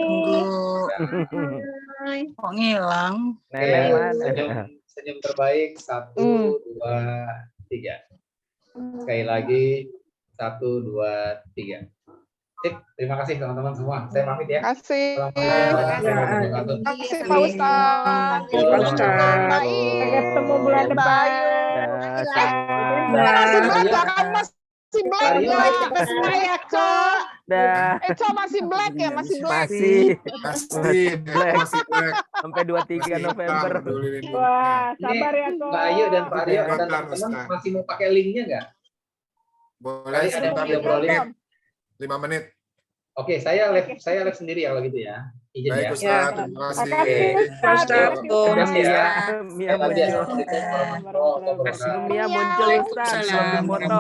Kok ngilang? Nenek mana? Senyum terbaik 1, 2, 3. Sekali lagi 1, 2, 3. Sip, terima kasih teman-teman semua. Saya pamit ya. Kasih. Kasih Pak Ustadz. Sampai ketemu bulan depan. Masih black ya kan? Masih black ya. Sampai ya Kak. Dah. Masih black ya? Masih black. Masih black. Sampai 23 November. Wah, sabar ya kok. Mbak Ayu dan Pak Aryo dan teman-teman masih mau pakai linknya nggak? Boleh Ada sebentar, yang 5 menit. Oke, saya live sendiri kalau gitu ya. Izin Baik ya. Ustaz, terima kasih. Mia muncul. Mia muncul Ustaz.